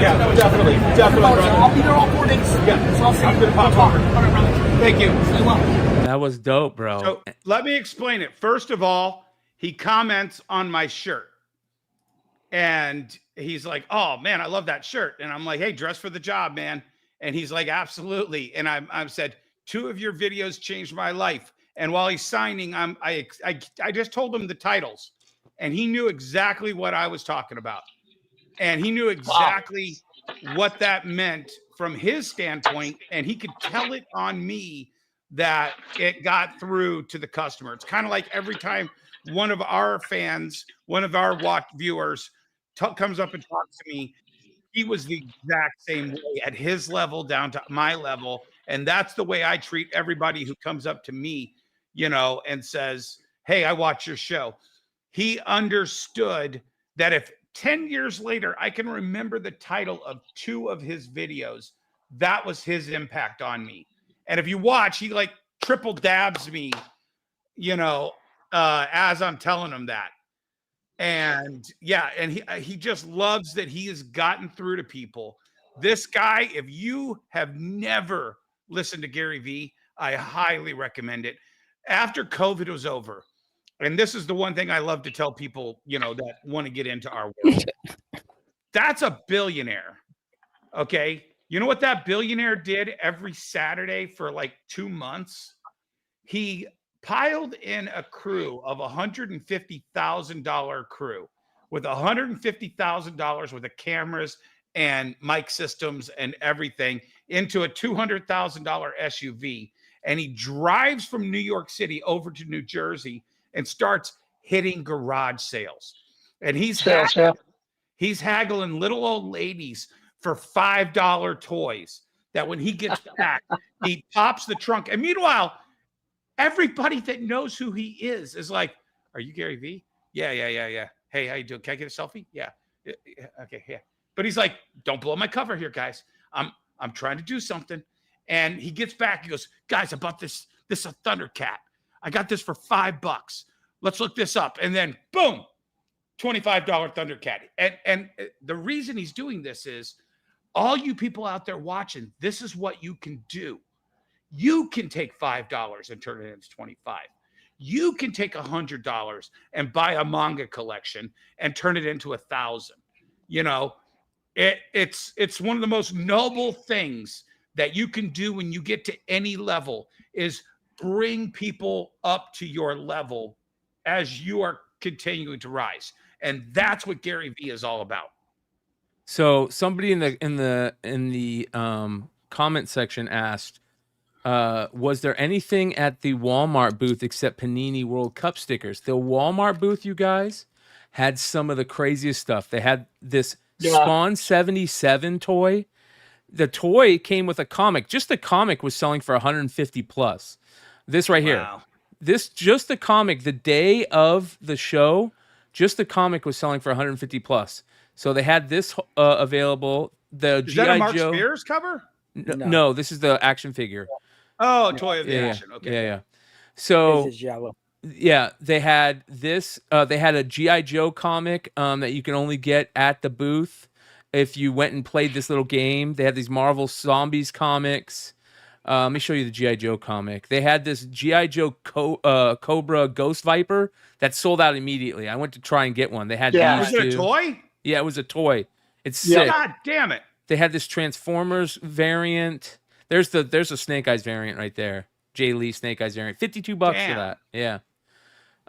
Yeah, definitely. I'll be there all 4 days. Yeah, So I'll see I'm you. going to pop over. Thank you. That was dope, bro. So let me explain it. First of all, he comments on my shirt. And he's like, oh, man, I love that shirt. And I'm like, hey, dress for the job, man. And he's like, absolutely. And I said, 2 of your videos changed my life. And while he's signing, I just told him the titles. And he knew exactly what I was talking about. And he knew exactly what that meant from his standpoint. And he could tell it on me that it got through to the customer. It's kind of like every time one of our fans, one of our viewers comes up and talks to me, he was the exact same way at his level down to my level. And that's the way I treat everybody who comes up to me, you know, and says, hey, I watch your show. He understood that if 10 years later, I can remember the title of 2 of his videos, that was his impact on me. And if you watch, he like triple dabs me, you know, as I'm telling him that. And yeah, and he just loves that he has gotten through to people. This guy, if you have never listened to Gary Vee, I highly recommend it. After COVID was over, and this is the one thing I love to tell people, you know, that want to get into our world. That's a billionaire. Okay. You know what that billionaire did every Saturday for like 2 months? He piled in a crew of $150,000 crew with $150,000 worth of cameras and mic systems and everything into a $200,000 SUV. And he drives from New York City over to New Jersey and starts hitting garage sales. And he's haggling little old ladies for $5 toys that when he gets back, he pops the trunk. And meanwhile, everybody that knows who he is like, are you Gary Vee? Yeah. Hey, how you doing? Can I get a selfie? Yeah. Okay, yeah. But he's like, don't blow my cover here, guys. I'm trying to do something. And he gets back. He goes, guys, I bought this a Thundercat. I got this for $5. Let's look this up. And then boom, $25 Thundercat. And the reason he's doing this is all you people out there watching, this is what you can do. You can take $5 and turn it into $25. You can take $100 and buy a manga collection and turn it into 1,000. You know, it's one of the most noble things that you can do when you get to any level is bring people up to your level as you are continuing to rise. And that's what Gary Vee is all about. So somebody in the comment section asked, was there anything at the Walmart booth except Panini World Cup stickers? The Walmart booth, you guys, had some of the craziest stuff. They had this Spawn 77 toy. The toy came with a comic. Just the comic was selling for 150 plus. This right here. This, just the comic, the day of the show, just the comic was selling for 150 plus. So they had this available. The Is that a Mark Spears cover? No, this is the action figure. Oh, toy of the action. Okay. Yeah. So This is yellow. yeah, they had this. They had a G.I. Joe comic that you can only get at the booth if you went and played this little game. They had these Marvel Zombies comics. Let me show you the G.I. Joe comic. They had this G.I. Joe Cobra Ghost Viper that sold out immediately. I went to try and get one. They had these Was it a toy? Yeah, it was a toy. It's sick. God damn it. They had this Transformers variant. There's a Snake Eyes variant right there. Jay Lee Snake Eyes variant. $52 for that. Yeah.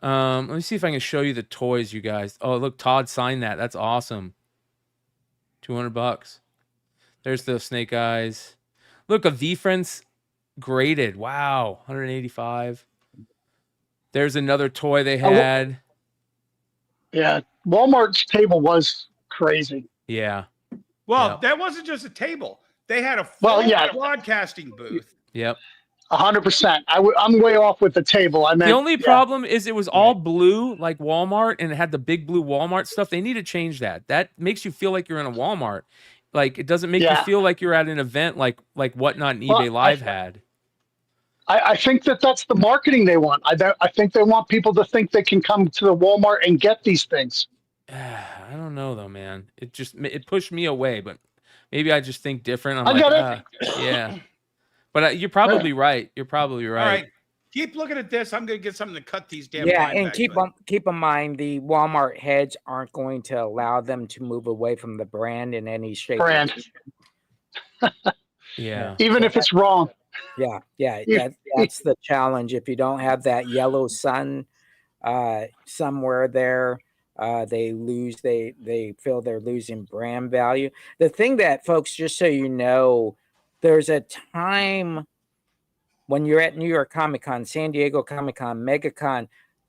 Let me see if I can show you the toys, you guys. Oh, look, Todd signed that. That's awesome. $200. There's the Snake Eyes. Look, a VeeFriends graded. Wow, 185. There's another toy they had. Yeah, Walmart's table was crazy. Yeah. Well, that wasn't just a table. They had a full broadcasting booth. Yep. 100%. I'm way off with the table. I meant The only problem is it was all blue, like Walmart, and it had the big blue Walmart stuff. They need to change that. That makes you feel like you're in a Walmart. Like it doesn't make you feel like you're at an event like Whatnot and eBay Live had. I think that's the marketing they want. I think they want people to think they can come to the Walmart and get these things. I don't know though, man. It pushed me away, but maybe I just think different. I'm get like, yeah. But you're probably right. You're probably right. All right. Keep looking at this. I'm going to get something to cut these damn. Yeah, and keep in mind the Walmart heads aren't going to allow them to move away from the brand in any shape. Yeah. Even if it's wrong. Yeah. That's the challenge. If you don't have that yellow sun somewhere there, they feel they're losing brand value. The thing that, folks, just so you know, there's a time when you're at New York Comic Con, San Diego Comic Con, MegaCon,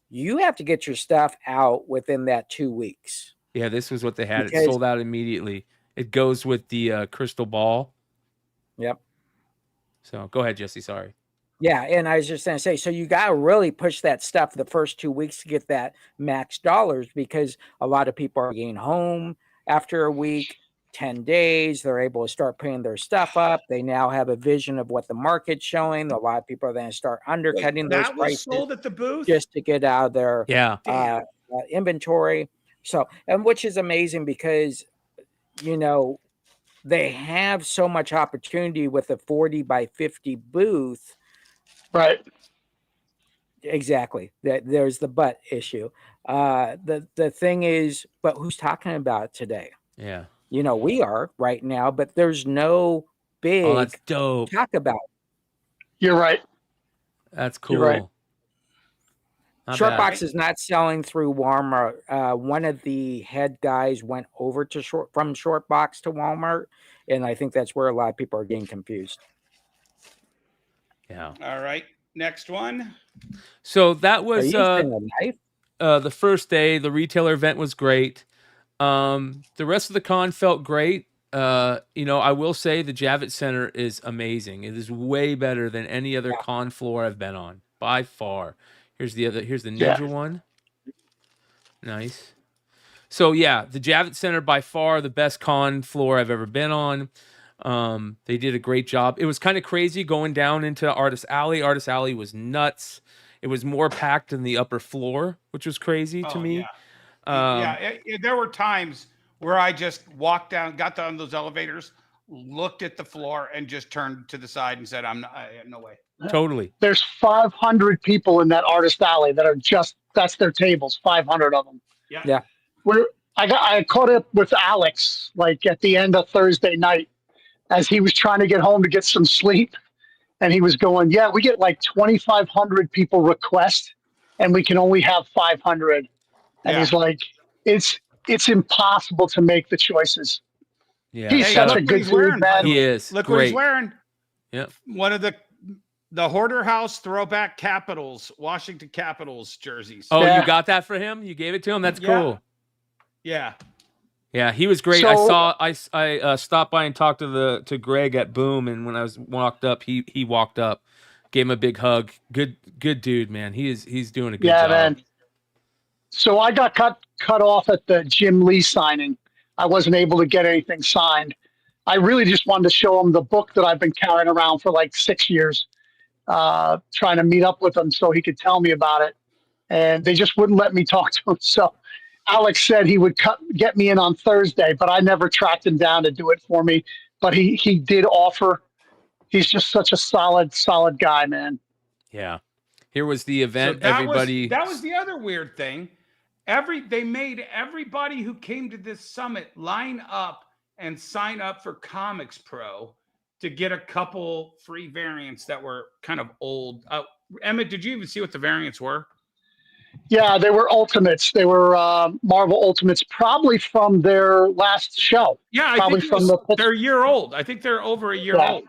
you have to get your stuff out within that 2 weeks. Yeah, this was what they had. It sold out immediately. It goes with the crystal ball. Yep. So go ahead, Jesse. Sorry. Yeah, and I was just going to say, so you got to really push that stuff the first 2 weeks to get that max dollars, because a lot of people are getting home after a week, 10 days. They're able to start putting their stuff up. They now have a vision of what the market's showing. A lot of people are going to start undercutting those prices sold at the booth just to get out of their inventory. So, and which is amazing because, you know, they have so much opportunity with a 40 by 50 booth. Right. Exactly. There's the but issue. The thing is, but who's talking about it today? Yeah. You know, we are right now, but there's no big that's dope. talk about. You're right. That's cool. You're right. Shortbox is not selling through Walmart. One of the head guys went over to from Shortbox to Walmart, and I think that's where a lot of people are getting confused. Yeah. All right. Next one. So that was the first day. The retailer event was great. The rest of the con felt great. You know, I will say the Javits Center is amazing. It is way better than any other con floor I've been on by far. Here's the Ninja one. Nice. So yeah, the Javits Center by far the best con floor I've ever been on. They did a great job. It was kind of crazy going down into Artist Alley. Artist Alley was nuts. It was more packed than the upper floor, which was crazy to me. There were times where I just walked down, got down those elevators, looked at the floor, and just turned to the side and said, I have no way. Totally. There's 500 people in that Artist Alley that are that's their tables, 500 of them. Yeah. I caught up with Alex like at the end of Thursday night as he was trying to get home to get some sleep. And he was going, yeah, we get like 2,500 people request and we can only have 500. And he's like, it's impossible to make the choices. Yeah. He's such a good dude, man. He is. Look great. what he's wearing. Yep. One of the Hoarder House throwback Capitals, Washington Capitals jerseys. Oh, you got that for him? You gave it to him? That's cool. Yeah. Yeah, he was great. So, I stopped by and talked to Greg at Boom, and when I walked up, he walked up, gave him a big hug. Good dude, man. He's doing a good job. Man. So I got cut off at the Jim Lee signing. I wasn't able to get anything signed. I really just wanted to show him the book that I've been carrying around for like 6 years, trying to meet up with him so he could tell me about it. And they just wouldn't let me talk to him. So Alex said he would get me in on Thursday, but I never tracked him down to do it for me. But he did offer. He's just such a solid guy, man. Yeah. Here was the event. So Everybody. That was the other weird thing. They made everybody who came to this summit line up and sign up for Comics Pro to get a couple free variants that were kind of old. Emmett, did you even see what the variants were? Yeah, they were Ultimates. They were Marvel Ultimates, probably from their last show. Yeah, probably they're a year old. I think they're over a year old.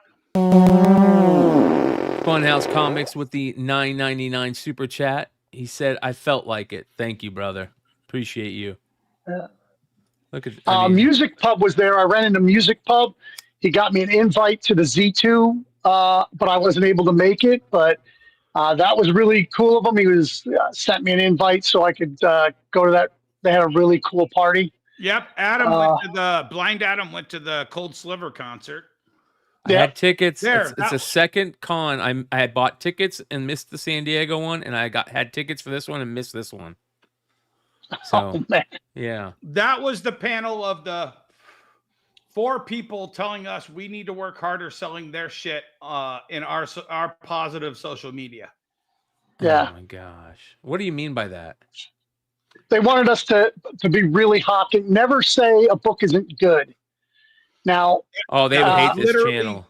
Funhouse Comics with the $9.99 super chat. He said, "I felt like it. Thank you, brother. Appreciate you." Look at Music Pub was there. I ran into Music Pub. He got me an invite to the Z2 but I wasn't able to make it. But that was really cool of him. He was sent me an invite so I could go to that. They had a really cool party. Yep. Adam went to the Cold Sliver concert. I had tickets. There, it's a second con. I had bought tickets and missed the San Diego one, and I had tickets for this one and missed this one. So, yeah. That was the panel of the 4 people telling us we need to work harder selling their shit in our positive social media. Yeah. Oh my gosh. What do you mean by that? They wanted us to be really hot. Never say a book isn't good. Now, oh, they would hate this channel.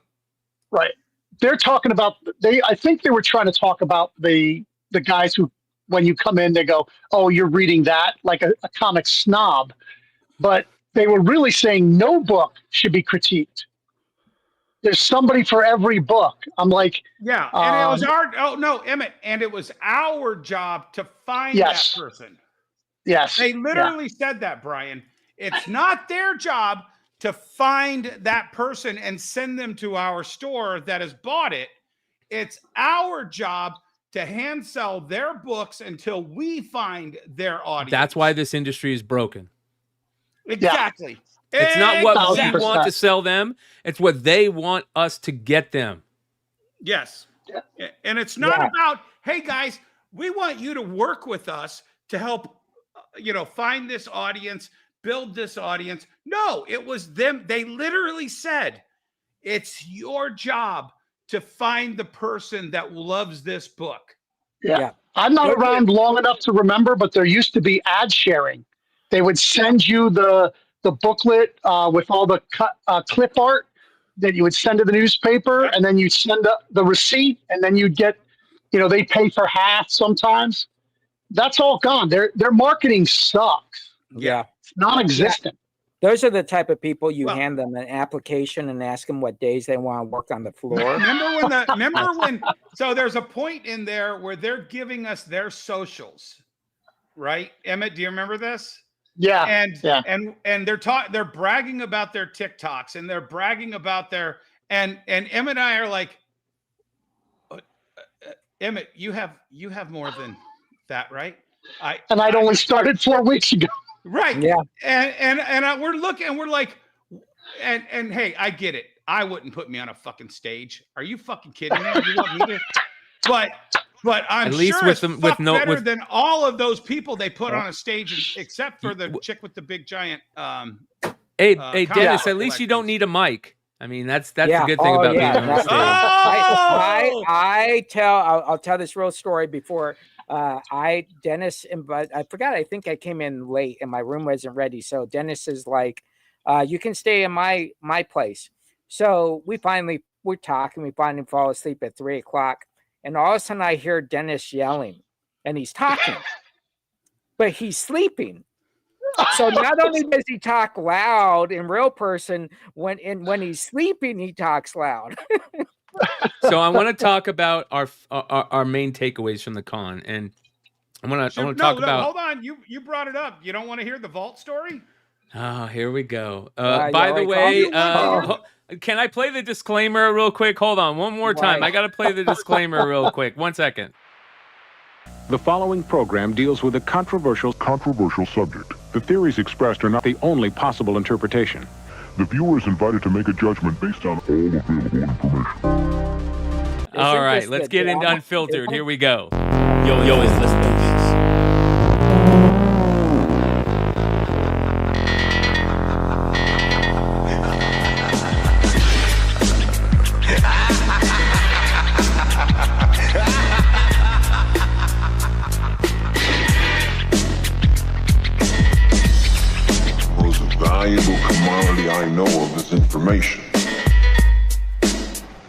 Right. They're talking about I think they were trying to talk about the guys who, when you come in, they go, "Oh, you're reading that," like a comic snob. But they were really saying no book should be critiqued. There's somebody for every book. I'm like, yeah, and it was Emmett, and it was our job to find that person. Yes. They literally said that, Brian. It's not their job to find that person and send them to our store that has bought it. It's our job to hand sell their books until we find their audience. That's why this industry is broken. Exactly. Yeah. It's not what we want to sell them. It's what they want us to get them. Yes. Yeah. And it's not about, hey guys, we want you to work with us to help, find this audience, build this audience. No, it was them. They literally said, it's your job to find the person that loves this book. Yeah. I'm not around long enough to remember, but there used to be ad sharing. They would send you the booklet with all the clip art that you would send to the newspaper, and then you send the receipt, and then you'd get, they pay for half sometimes. That's all gone. Their marketing sucks. Yeah. It's non-existent. Those are the type of people you hand them an application and ask them what days they want to work on the floor. So there's a point in there where they're giving us their socials, right? Emmett, do you remember this? Yeah. And they're bragging about their TikToks, and they're bragging about their, and Emmett and I are like, Emmett, you have more than that, right? I'd only started 4 weeks ago. Right. Yeah. And we're looking, and we're like, and hey, I get it. I wouldn't put me on a fucking stage. Are you fucking kidding me? You want me to? But I'm sure it's better than all of those people they put on a stage, except for the chick with the big giant. Hey, Dennis. At least you don't need a mic. I mean, that's the good thing about being on the stage. I'll tell this real story before. Dennis, I forgot. I think I came in late and my room wasn't ready. So Dennis is like, "You can stay in my place." So we're talking. We finally fall asleep at 3 o'clock, and all of a sudden I hear Dennis yelling, and he's talking, but he's sleeping. So not only does he talk loud in real person, when he's sleeping, he talks loud. So I want to talk about our main takeaways from the con, and I want to talk about. Hold on, you brought it up. You don't want to hear the vault story? Oh, here we go. By the way, can I play the disclaimer real quick? Hold on, one more time. I got to play the disclaimer real quick. 1 second. The following program deals with a controversial subject. The theories expressed are not the only possible interpretation. The viewer is invited to make a judgment based on all available information. All right, let's get into Unfiltered. Here we go. Yo, is this Valuable commodity I know of is information.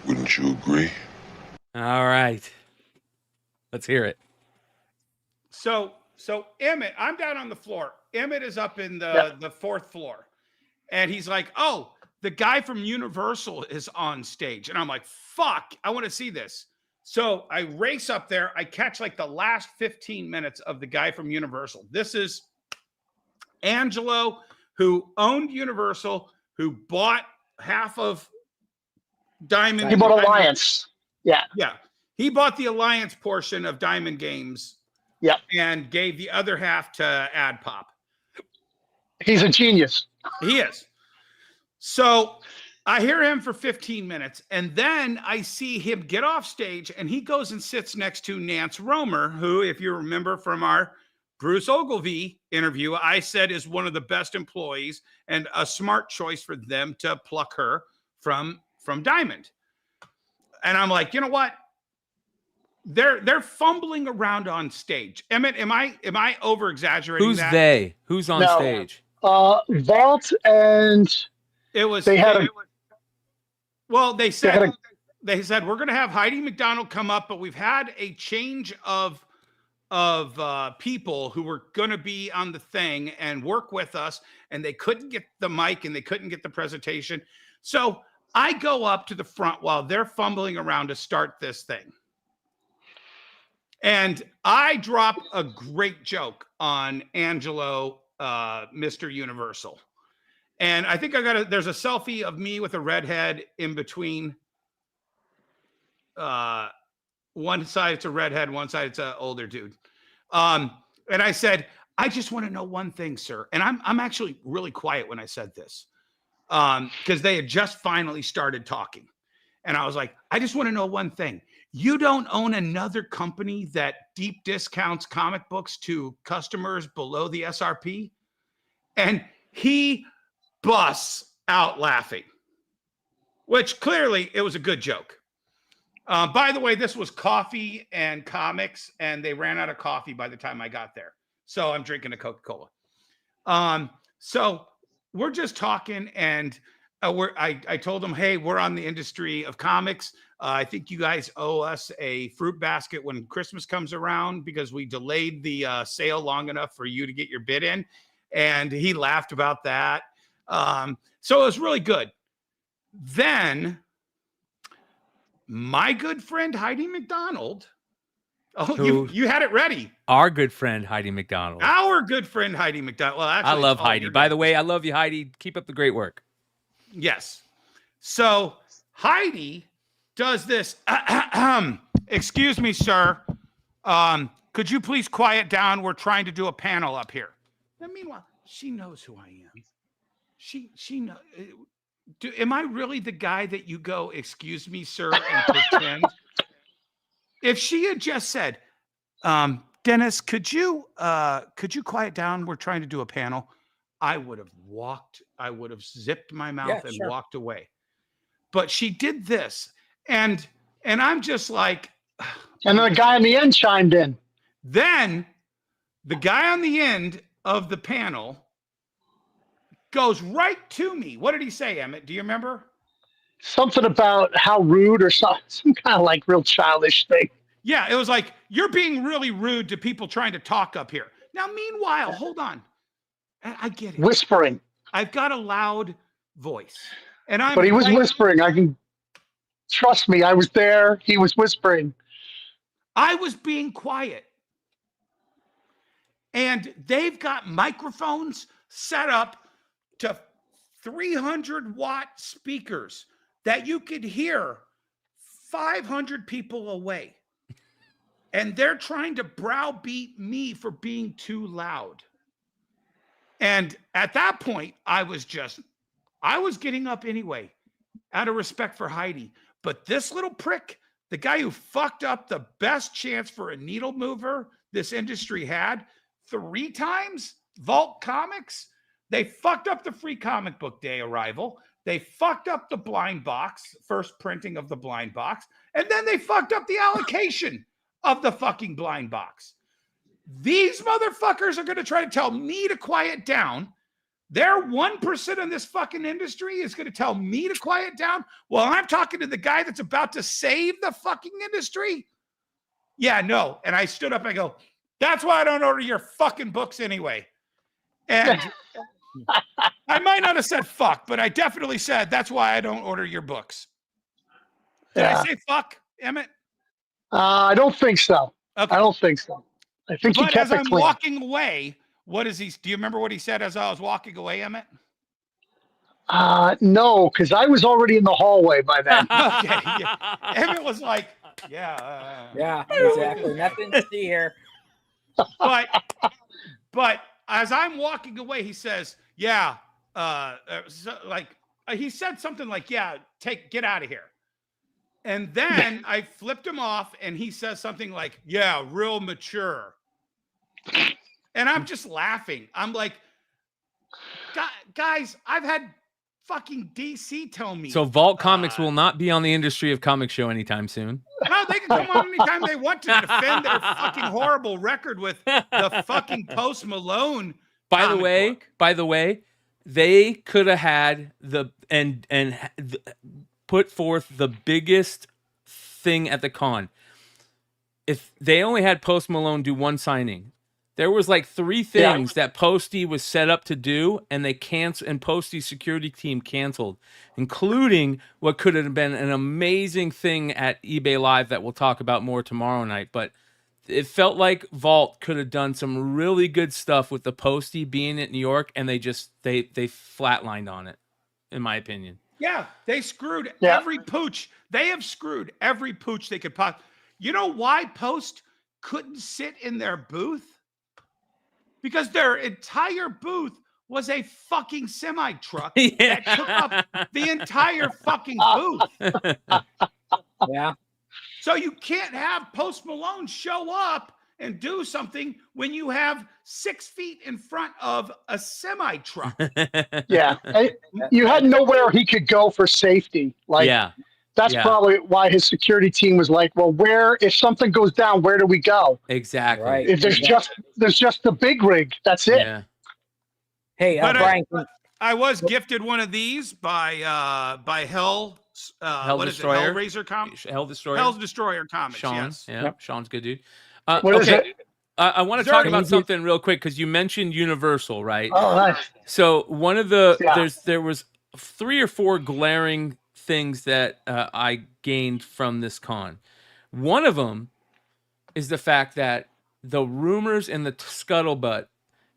Wouldn't you agree? All right. Let's hear it. So Emmett, I'm down on the floor. Emmett is up in the 4th floor. And he's like, "Oh, the guy from Universal is on stage." And I'm like, "Fuck, I want to see this." So I race up there. I catch like the last 15 minutes of the guy from Universal. This is Angelo, who owned Universal, who bought half of Diamond. He bought Alliance. Yeah. Yeah. He bought the Alliance portion of Diamond Games. Yep. And gave the other half to AdPop. He's a genius. He is. So I hear him for 15 minutes, and then I see him get off stage, and he goes and sits next to Nance Romer, who, if you remember from our Bruce Ogilvie interview, I said is one of the best employees and a smart choice for them to pluck her from Diamond. And I'm like, you know what? They're fumbling around on stage. Emmett, am I over exaggerating? Who's that? They? Who's on stage? Vault and It was. They had well, they said we're going to have Heidi McDonald come up, but we've had a change of people who were going to be on the thing and work with us, and they couldn't get the mic and they couldn't get the presentation. So I go up to the front while they're fumbling around to start this thing. And I drop a great joke on Angelo, Mr. Universal. And I think there's a selfie of me with a redhead in between. One side it's a redhead, one side it's an older dude. And I said, I just want to know one thing, sir. And I'm actually really quiet when I said this. Because they had just finally started talking. And I was like, I just want to know one thing. You don't own another company that deep discounts comic books to customers below the SRP? And he busts out laughing, which clearly it was a good joke. By the way, this was coffee and comics, and they ran out of coffee by the time I got there. So I'm drinking a Coca-Cola. So we're just talking, and I told them, hey, we're on the industry of comics. I think you guys owe us a fruit basket when Christmas comes around because we delayed the sale long enough for you to get your bid in. And he laughed about that. So it was really good. Then my good friend Heidi McDonald. Oh, you had it ready. Our good friend Heidi McDonald. Our good friend Heidi McDonald. Well, actually, I love Heidi. By the way, I love you, Heidi. Keep up the great work. Yes. So Heidi does this. Excuse me, sir. Could you please quiet down? We're trying to do a panel up here. And meanwhile, she knows who I am. She knows. Am I really the guy that you go, excuse me, sir, and pretend? If she had just said, Dennis, could you quiet down? We're trying to do a panel. I would have zipped my mouth and walked away. But she did this. And I'm just like. And the guy on the end chimed in. Then the guy on the end of the panel goes right to me. What did he say, Emmett? Do you remember? Something about how rude or some kind of like real childish thing. Yeah, it was like, you're being really rude to people trying to talk up here. Now, meanwhile, hold on. I get it. Whispering. I've got a loud voice. But he was whispering. I can trust me. I was there. He was whispering. I was being quiet. And they've got microphones set up to 300-watt speakers that you could hear 500 people away. And they're trying to browbeat me for being too loud. And at that point, I was getting up anyway, out of respect for Heidi. But this little prick, the guy who fucked up the best chance for a needle mover this industry had 3 times, Vault Comics, they fucked up the free comic book day arrival. They fucked up the blind box, first printing of the blind box. And then they fucked up the allocation of the fucking blind box. These motherfuckers are going to try to tell me to quiet down. Their 1% in this fucking industry is going to tell me to quiet down while I'm talking to the guy that's about to save the fucking industry. Yeah, no. And I stood up and I go, that's why I don't order your fucking books anyway. And I might not have said fuck, but I definitely said that's why I don't order your books. Did I say fuck, Emmett? I don't think so. Okay. I don't think so. I think he But kept as it I'm clean. walking away, do you remember what he said as I was walking away, Emmett? No, because I was already in the hallway by then. Okay. Yeah. Emmett was like, yeah. Yeah, exactly. Nothing to see here. But as I'm walking away, he says, yeah, he said something like, yeah, get out of here. And then I flipped him off and he says something like, yeah, real mature. And I'm just laughing. I'm like, guys, I've had fucking DC tell me. So Vault Comics will not be on the Industry of Comics show anytime soon. No, they can come on anytime they want to defend their fucking horrible record with the fucking Post Malone. By the way, they could have had put forth the biggest thing at the con. If they only had Post Malone do one signing, there was like 3 things that Posty was set up to do, and they canceled, and Posty's security team canceled, including what could have been an amazing thing at eBay Live that we'll talk about more tomorrow night. But it felt like Vault could have done some really good stuff with the Posty being at New York, and they flatlined on it, in my opinion. Yeah, they screwed every pooch. They have screwed every pooch they could possibly. You know why Post couldn't sit in their booth? Because their entire booth was a fucking semi-truck that took up the entire fucking booth. Yeah. So you can't have Post Malone show up and do something when you have 6 feet in front of a semi-truck. Yeah. You had nowhere he could go for safety. That's probably why his security team was like, well, if something goes down, where do we go? Exactly. Right. If there's just the big rig, that's it. Yeah. Hey, Brian. I was gifted one of these by Hell. Hell what Destroyer. is it? Hellraiser Comics. Hell Destroyer. Hell's Destroyer Comics. Sean. Yes. Yeah. Yep. Sean's good dude. What is it? I want to talk about something real quick because you mentioned Universal, right? Oh, nice. So one of there was 3 or 4 glaring things that I gained from this con. One of them is the fact that the rumors and the scuttlebutt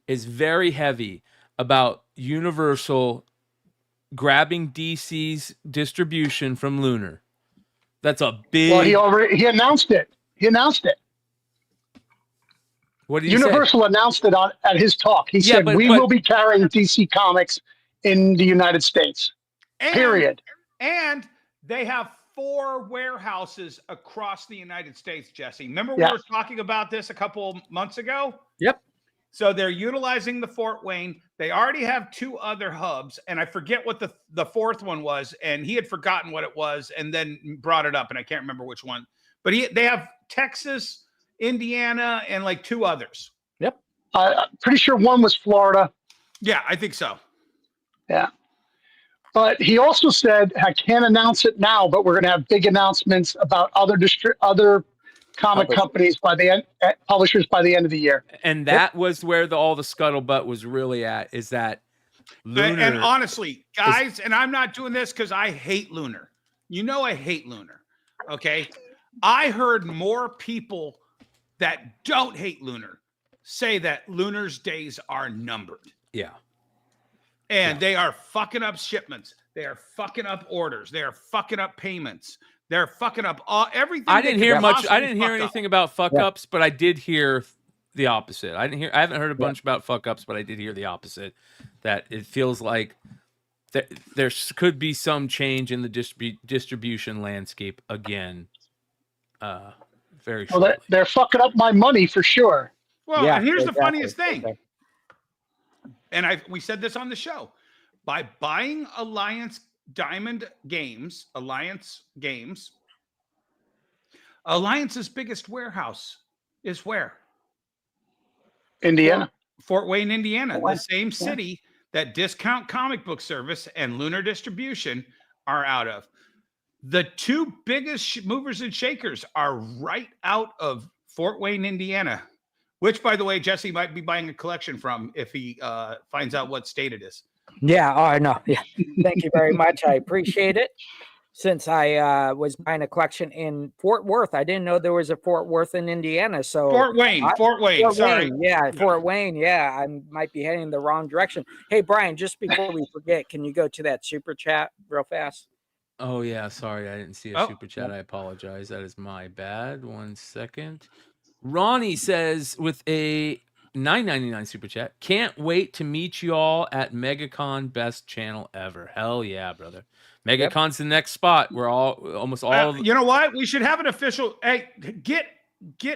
is very heavy about Universal grabbing DC's distribution from Lunar. That's a big. Well, he announced it. What did Universal announced it at his talk. He said we will be carrying DC Comics in the United States. Period. And they have 4 warehouses across the United States, Jesse. Remember we were talking about this a couple months ago? Yep. So they're utilizing the Fort Wayne. They already have 2 other hubs, and I forget what the 4th one was, and he had forgotten what it was and then brought it up, and I can't remember which one. But they have Texas, Indiana, and like 2 others. Yep. Pretty sure one was Florida. Yeah, I think so. Yeah. But he also said, I can't announce it now, but we're going to have big announcements about other comic companies publishers by the end of the year. And that was where all the scuttlebutt was really at, is that Lunar. And honestly, guys, and I'm not doing this because I hate Lunar. You know I hate Lunar. Okay? I heard more people that don't hate Lunar say that Lunar's days are numbered. Yeah. And they are fucking up shipments. They are fucking up orders. They are fucking up payments. They're fucking up everything. I didn't hear much. I didn't hear anything about fuck ups, but I did hear the opposite. I haven't heard a bunch about fuck ups, but I did hear the opposite. That it feels like there could be some change in the distribution landscape again. Very shortly. Well, they're fucking up my money for sure. Well, and here's the funniest thing. And we said this on the show. By buying Alliance Games, Alliance's biggest warehouse is where? Indiana. Fort Wayne, Indiana. The same city that Discount Comic Book Service and Lunar Distribution are out of. The 2 biggest movers and shakers are right out of Fort Wayne, Indiana. Which, by the way, Jesse might be buying a collection from if he finds out what state it is. Yeah. Oh, no. Yeah. Thank you very much. I appreciate it. since I was buying a collection in Fort Worth. I didn't know there was a Fort Worth in Indiana. So Fort Wayne. Fort Wayne. Sorry. Wayne, yeah, Fort Wayne. Yeah, I might be heading in the wrong direction. Hey, Brian, just before we forget, can you go to that super chat real fast? Oh yeah, sorry, I didn't see a super chat. I apologize. That is my bad. 1 second. Ronnie says with a $9.99 super chat, can't wait to meet you all at MegaCon, best channel ever. Hell yeah, brother. MegaCon's the next spot. We're almost all you know what? We should have an official. Hey, get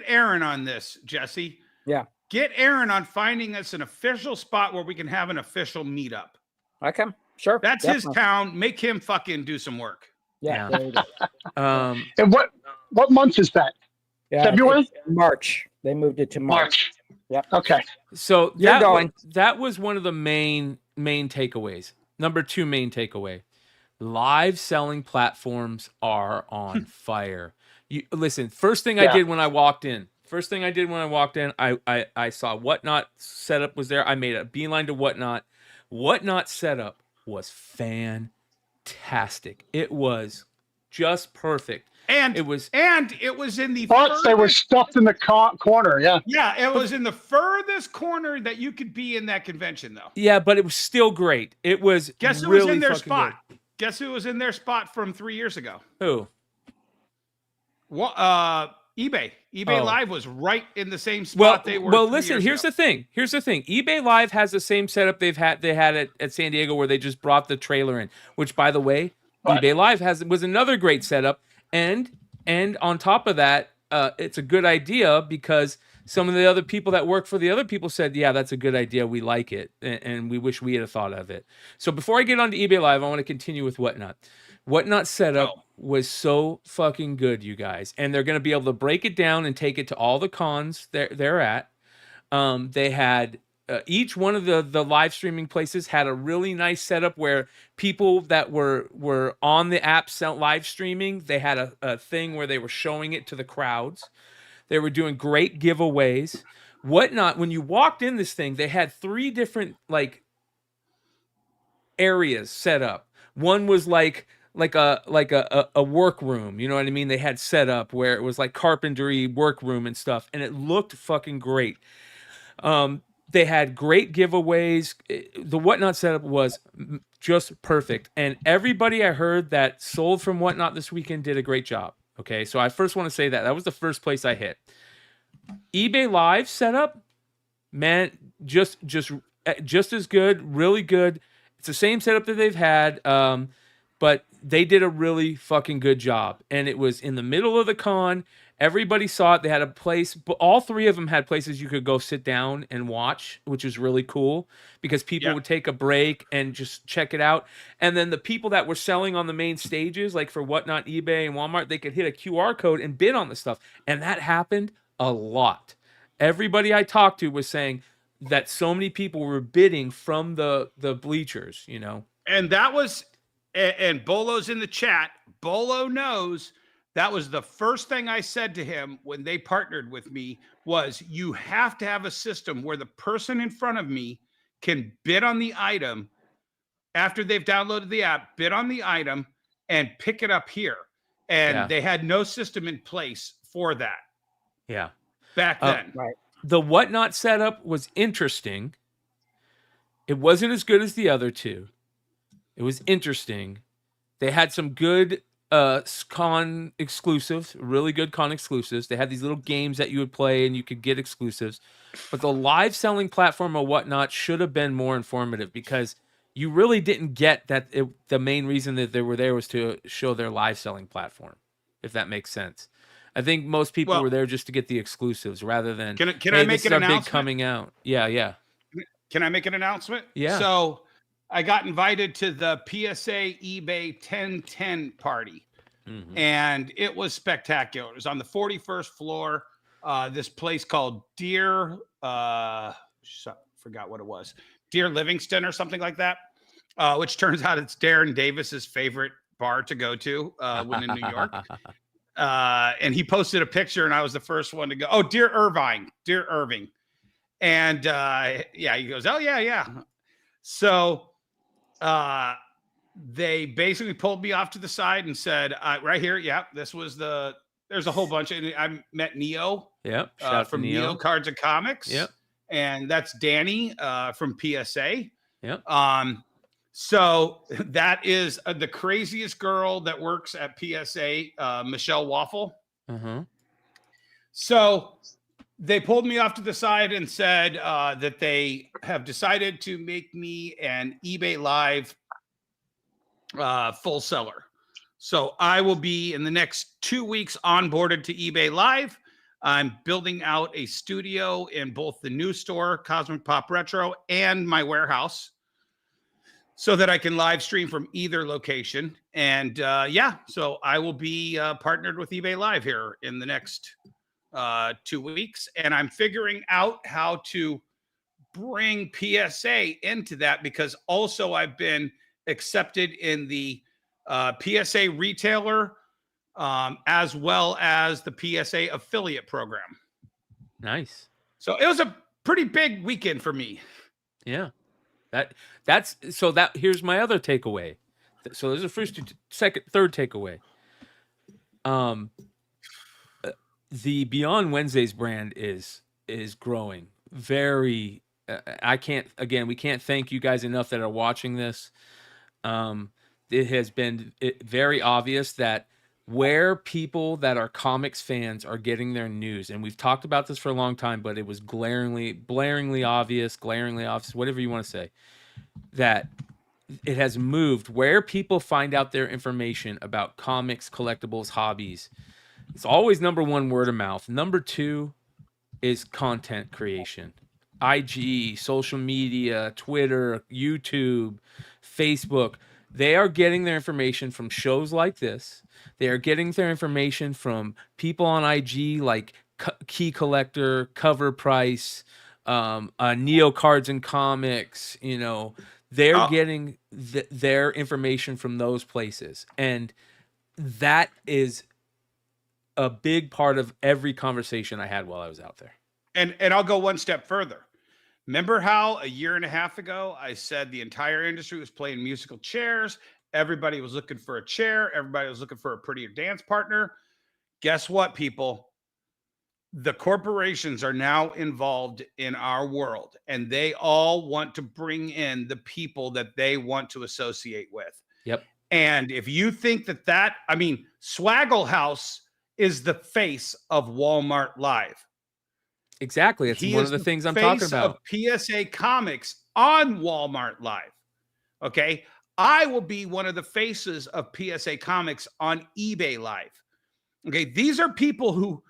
Aaron on this, Jesse. Yeah. Get Aaron on finding us an official spot where we can have an official meetup. Okay. Sure. That's definitely. his town. Make him fucking do some work. Yeah. And what month is that? Yeah, February? March. They moved it to March. Yep. Okay. So You're going. That was one of the main takeaways. Number 2 main takeaway. Live selling platforms are on fire. You listen, first thing I did when I walked in, I saw Whatnot setup was there. I made a beeline to Whatnot. Whatnot setup was fantastic. It was just perfect. And it was in the they were stuffed in the corner. Yeah. Yeah, it was in the furthest corner that you could be in that convention, though. Yeah, but it was still great. It was Guess who really was in their fucking spot? good. Guess who was in their spot from 3 years ago? Who? What? eBay. eBay Live was right in the same spot they were. Well, listen. Here's the thing. eBay Live has the same setup they had at San Diego, where they just brought the trailer in. Which, by the way, eBay Live was another great setup. And on top of that, it's a good idea because some of the other people that work for the other people said, yeah, that's a good idea. We like it. And we wish we had thought of it. So before I get on to eBay Live, I want to continue with Whatnot. Whatnot setup was so fucking good, you guys. And they're going to be able to break it down and take it to all the cons they're at. They had each one of the live streaming places had a really nice setup where people that were on the app live streaming, they had a thing where they were showing it to the crowds. They were doing great giveaways. Whatnot, when you walked in this thing, they had 3 different areas set up. One was like a workroom, you know what I mean? They had set up where it was like carpentry workroom and stuff, and it looked fucking great. They had great giveaways. The Whatnot setup was just perfect, and everybody I heard that sold from Whatnot this weekend did a great job. Okay, so I first want to say that was the first place I hit. eBay Live setup, man, just as good, really good. It's the same setup that they've had, but they did a really fucking good job. And it was in the middle of the con. Everybody saw it. They had a place, but all 3 of them had places you could go sit down and watch, which was really cool because people would take a break and just check it out. And then the people that were selling on the main stages, like for Whatnot, eBay, and Walmart, they could hit a QR code and bid on the stuff. And that happened a lot. Everybody I talked to was saying that so many people were bidding from the bleachers, you know. And that was, and Bolo's in the chat. Bolo knows that was the first thing I said to him when they partnered with me was you have to have a system where the person in front of me can bid on the item after they've downloaded the app, bid on the item and pick it up here. And they had no system in place for that. Yeah. Back then. Right. The Whatnot setup was interesting. It wasn't as good as the other 2. It was interesting. They had some good con exclusives, really good con exclusives. They had these little games that you would play and you could get exclusives. But the live selling platform or Whatnot should have been more informative because you really didn't get that the main reason that they were there was to show their live selling platform, if that makes sense. I think most people were there just to get the exclusives rather than can I make an announcement? Big coming out. Yeah. Can I make an announcement? Yeah. So I got invited to the PSA eBay 1010 party, and it was spectacular. It was on the 41st floor. This place called Dear, forgot what it was, Dear Livingston or something like that, which turns out it's Darren Davis's favorite bar to go to when in New York. And he posted a picture, and I was the first one to go. Oh, Dear Irving. And he goes, oh yeah. So they basically pulled me off to the side and said, right here, yeah, this was there's a whole bunch. I met Neo Yep. Shout out to from Neo Cards and Comics. Yep. And that's Danny from PSA. Yep. So that is the craziest girl that works at PSA, Michelle Waffle. So they pulled me off to the side and said that they have decided to make me an eBay Live full seller. So I will be in the next 2 weeks onboarded to eBay Live. I'm building out a studio in both the new store, Cosmic Pop Retro, and my warehouse so that I can live stream from either location. And so I will be partnered with eBay Live here in the next 2 weeks. And I'm figuring out how to bring PSA into that, because also I've been accepted in the PSA retailer as well as the PSA affiliate program. Nice. So it was a pretty big weekend for me. Yeah. Here's my other takeaway. So there's a first, second, third takeaway. The Beyond Wednesdays brand is growing very. We can't thank you guys enough that are watching this. It has been very obvious that where people that are comics fans are getting their news, and we've talked about this for a long time, but it was blaringly obvious, whatever you want to say, that it has moved where people find out their information about comics, collectibles, hobbies. It's always number one, word of mouth. Number two is content creation. IG, social media, Twitter, YouTube, Facebook. They are getting their information from shows like this. They are getting their information from people on IG like Key Collector, Cover Price, Neo Cards and Comics. They're getting their information from those places. And that is a big part of every conversation I had while I was out there. And I'll go one step further. Remember how a year and a half ago I said the entire industry was playing musical chairs? Everybody was looking for a chair. Everybody was looking for a prettier dance partner. Guess what, people? The corporations are now involved in our world, and they all want to bring in the people that they want to associate with. Yep. And if you think Swaggle House is the face of Walmart Live. Exactly. It's one of the things I'm talking about. Of PSA Comics on Walmart Live. Okay. I will be one of the faces of PSA Comics on eBay Live. Okay. These are people who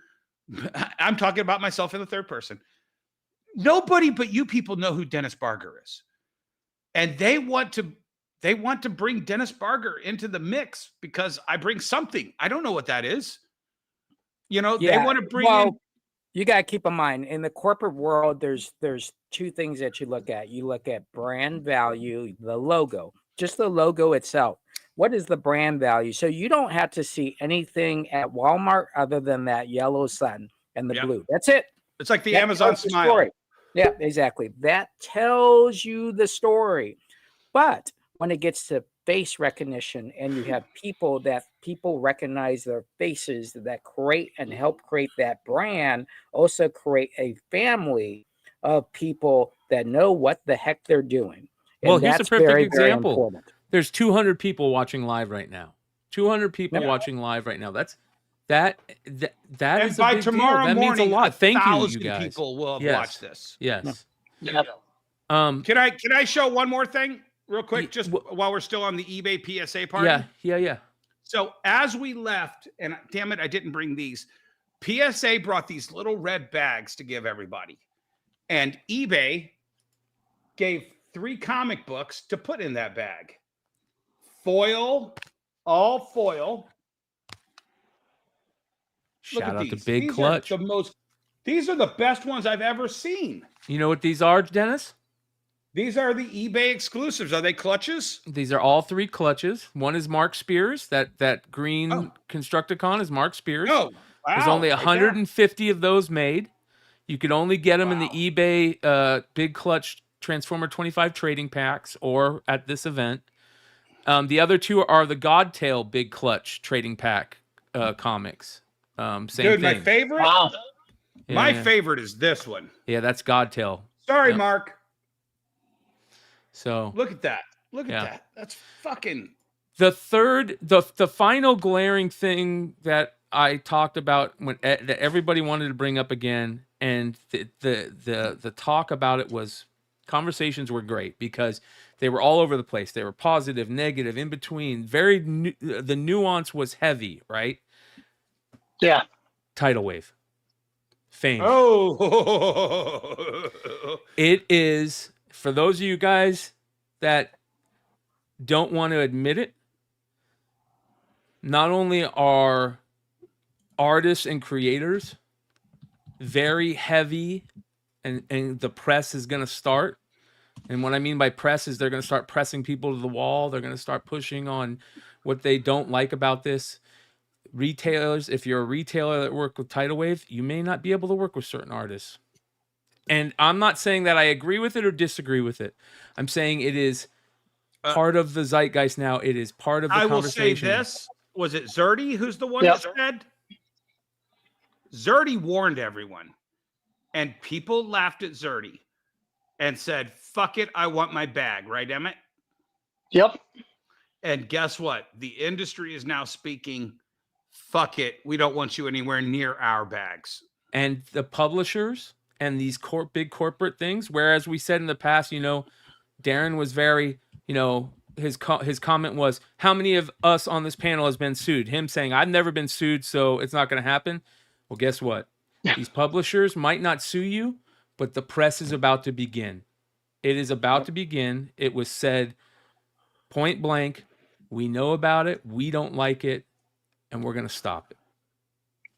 I'm talking about myself in the third person. Nobody but you people know who Dennis Barger is. And they want to bring Dennis Barger into the mix because I bring something. I don't know what that is. They want to bring in. You got to keep in mind, in the corporate world, there's two things that you look at. You look at brand value, the logo, just the logo itself. What is the brand value? So you don't have to see anything at Walmart other than that yellow sun and the blue. That's it. It's like the Amazon smile. Story. Yeah, exactly. That tells you the story. But when it gets to face recognition and you have people recognize their faces that create and help create that brand, also create a family of people that know what the heck they're doing. And well, here's a perfect example. Very There's 200 people watching live right now. 200 people watching live right now. That is a by big tomorrow deal. That morning, means a lot. Thank you guys. People will have watched this. Yes. Yeah. Can I show one more thing real quick, just while we're still on the eBay PSA part? Yeah. So as we left, and damn it, I didn't bring these. PSA brought these little red bags to give everybody, and eBay gave 3 comic books to put in that bag. Foil, all foil. Shout out to Big Clutch. These are the best ones I've ever seen. You know what these are, Dennis? These are the eBay exclusives. Are they clutches? These are all 3 clutches. One is Mark Spears. That green Constructicon is Mark Spears. Oh, wow. There's only 150 of those made. You could only get them in the eBay Big Clutch Transformer 25 trading packs or at this event. The other two are the Godtail Big Clutch trading pack comics. Same Dude, thing. my favorite. Wow. My Yeah. favorite is this one. Yeah, that's Godtail. Sorry, Yep. Mark. So Look at that. Look at Yeah. that. That's fucking. the third, the final glaring thing that I talked about that everybody wanted to bring up again, and the talk about it was, conversations were great because they were all over the place. They were positive, negative, in between. The nuance was heavy, right? Yeah. Tidal wave, fame. Oh. It is, for those of you guys that don't want to admit it, not only are artists and creators very heavy, and the press is going to start. And what I mean by press is they're going to start pressing people to the wall. They're going to start pushing on what they don't like about this. Retailers, if you're a retailer that work with Tidal Wave, you may not be able to work with certain artists. And I'm not saying that I agree with it or disagree with it. I'm saying it is part of the zeitgeist now. It is part of the conversation. I will say this. Was it Zerdy who's the one Yep. that said? Zerdy warned everyone. And people laughed at Zerdy and said, fuck it, I want my bag. Right, Emmett? Yep. And guess what? The industry is now speaking, fuck it, we don't want you anywhere near our bags. And the publishers and these big corporate things, whereas we said in the past, Darren was very, his comment was, how many of us on this panel has been sued? Him saying, I've never been sued, so it's not going to happen. Well, guess what? These publishers might not sue you, but the press is about to begin. It is about to begin. It was said point blank. We know about it. We don't like it. And we're going to stop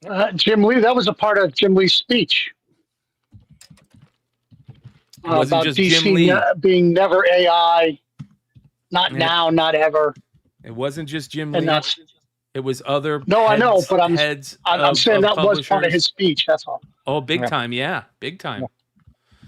it. Jim Lee, that was a part of Jim Lee's speech. It wasn't About just DC Jim Lee. being never AI, not now, not ever. It wasn't just Jim And Lee. that's It was other no, I know, but I'm saying that was part of his speech. That's all. Oh, big time. Yeah. Big time.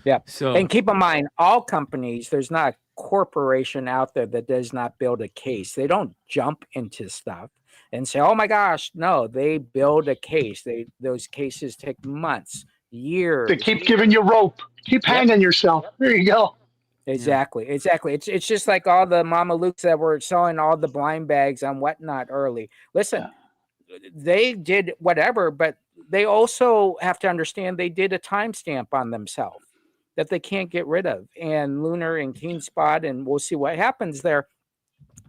Yeah. So, And keep in mind, all companies, there's not a corporation out there that does not build a case. They don't jump into stuff and say, oh my gosh, no, they build a case. Those cases take months, years. They keep giving you rope. Keep hanging yourself. There you go. Exactly. It's just like all the Mama Lukes that were selling all the blind bags and whatnot early. Listen, they did whatever, but they also have to understand they did a timestamp on themselves that they can't get rid of. And Lunar and Keen Spot, and we'll see what happens there.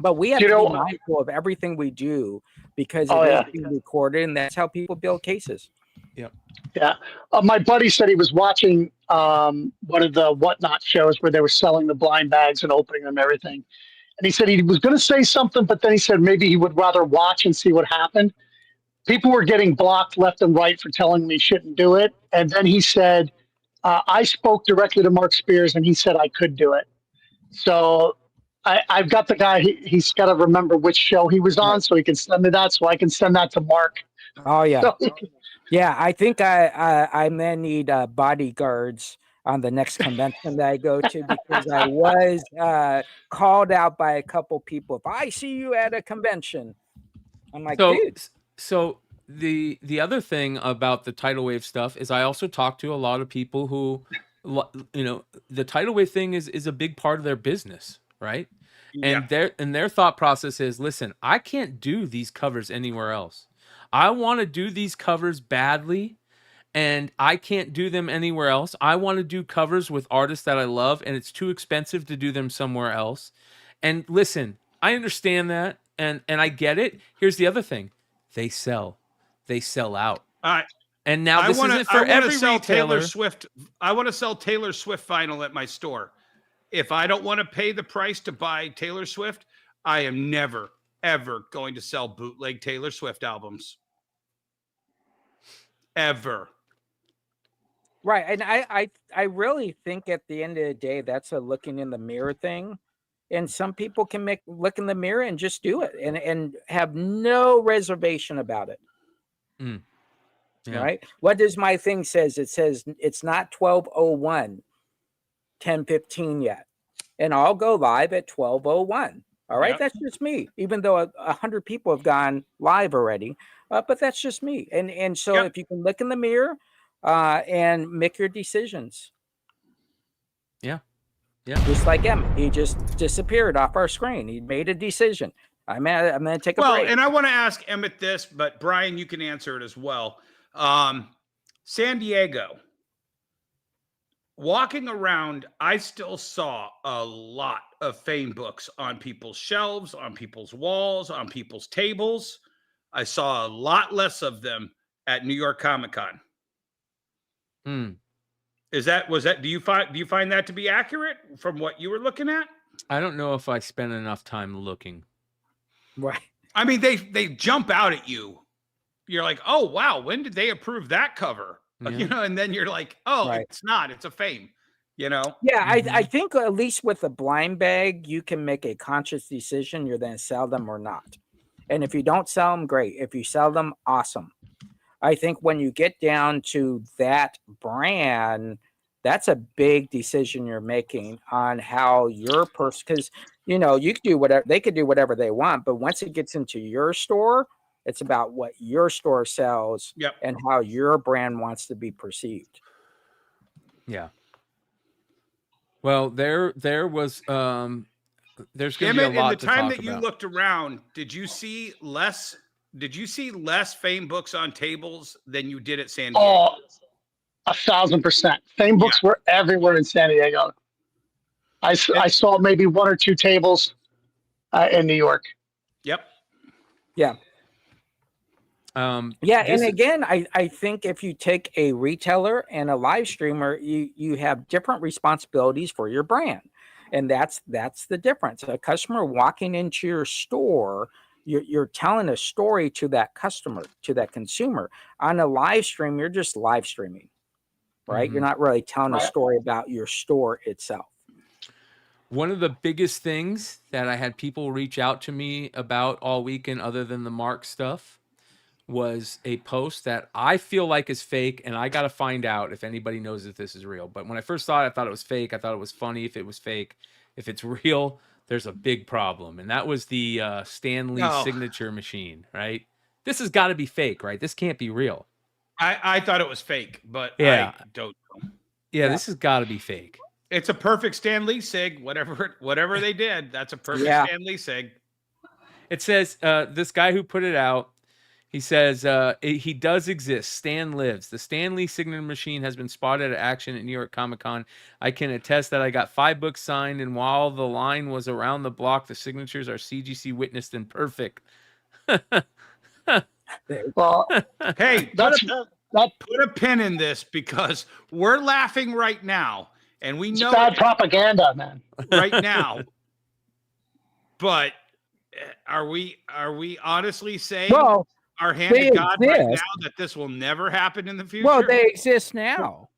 But we have to be mindful of everything we do because it is being recorded, and that's how people build cases. Yep. Yeah. My buddy said he was watching one of the Whatnot shows where they were selling the blind bags and opening them and everything. And he said he was going to say something, but then he said maybe he would rather watch and see what happened. People were getting blocked left and right for telling me he shouldn't do it. And then he said, I spoke directly to Mark Spears and he said I could do it. So I've got the guy, he's got to remember which show he was on so he can send me that so I can send that to Mark. Oh, yeah. So, yeah, I think I may need bodyguards on the next convention that I go to because I was called out by a couple people. If I see you at a convention, I'm like, dude. So the other thing about the tidal wave stuff is I also talk to a lot of people who, the tidal wave thing is a big part of their business, right? Yeah. And their thought process is, listen, I can't do these covers anywhere else. I want to do these covers badly, and I can't do them anywhere else. I want to do covers with artists that I love, and it's too expensive to do them somewhere else. And listen, I understand that, and I get it. Here's the other thing. They sell out. All right. And now this isn't for every retailer. Taylor Swift. I want to sell Taylor Swift vinyl at my store. If I don't want to pay the price to buy Taylor Swift, I am never, ever going to sell bootleg Taylor Swift albums. Ever. Right. And I really think at the end of the day, that's a looking in the mirror thing. And some people can look in the mirror and just do it and have no reservation about it. Mm. Yeah. Right. What does my thing says? It says it's not 12:01, 10:15 yet. And I'll go live at 12:01. All right, Yep. that's just me. Even though 100 people have gone live already, but that's just me. And so Yep. if you can look in the mirror and make your decisions, Yeah. just like him, he just disappeared off our screen. He made a decision. I'm going to take a Well, break. and I want to ask Emmett this, but Brian, you can answer it as well. San Diego, walking around, I still saw a lot of fame books on people's shelves, on people's walls, on people's tables. I saw a lot less of them at New York Comic Con. Hmm. Do you find that to be accurate from what you were looking at? I don't know if I spent enough time looking. Right. I mean, they jump out at you. You're like, oh wow, when did they approve that cover? Yeah. You know, and then you're like, oh, Right. it's not, it's a fame, you know? Yeah, I think at least with the blind bag, you can make a conscious decision you're going to sell them or not. And if you don't sell them, great. If you sell them, awesome. I think when you get down to that brand, that's a big decision you're making on how your person, because you know, you could do whatever, they could do whatever they want, but once it gets into your store, it's about what your store sells Yep. and how your brand wants to be perceived. Yeah. Well, there was there's going to be a Emmett, lot in the to time talk that you about. looked around, did you see less fame books on tables than you did at San Diego? Oh, 1,000%. Fame books were everywhere in San Diego. I saw maybe one or two tables in New York. Yep. Yeah. This And is- again, I think if you take a retailer and a live streamer, you have different responsibilities for your brand. And that's the difference. A customer walking into your store, you're telling a story to that customer, to that consumer. On a live stream, you're just live streaming, right? You're not really telling a story about your store itself. One of the biggest things that I had people reach out to me about all weekend, other than the Mark stuff, was a post that I feel like is fake, and I got to find out if anybody knows if this is real. But when I first saw it, I thought it was fake. I thought it was funny if it was fake. If it's real, there's a big problem. And that was the Stan Lee signature machine, right? This has got to be fake, right? This can't be real. I thought it was fake, but Yeah. I don't know. Yeah, this has got to be fake. It's a perfect Stan Lee sig. Whatever they did, that's a perfect Stan Lee sig. It says this guy who put it out, he says he does exist. Stan lives. The Stan Lee signature machine has been spotted at action at New York Comic Con. I can attest that I got 5 books signed, and while the line was around the block, the signatures are CGC witnessed and perfect. Well, Hey, that's put a pin in this because we're laughing right now, and we it's know bad it propaganda, man. right now. But are we honestly saying our hand they to God right exist. now that this will never happen in the future? Well, they exist now.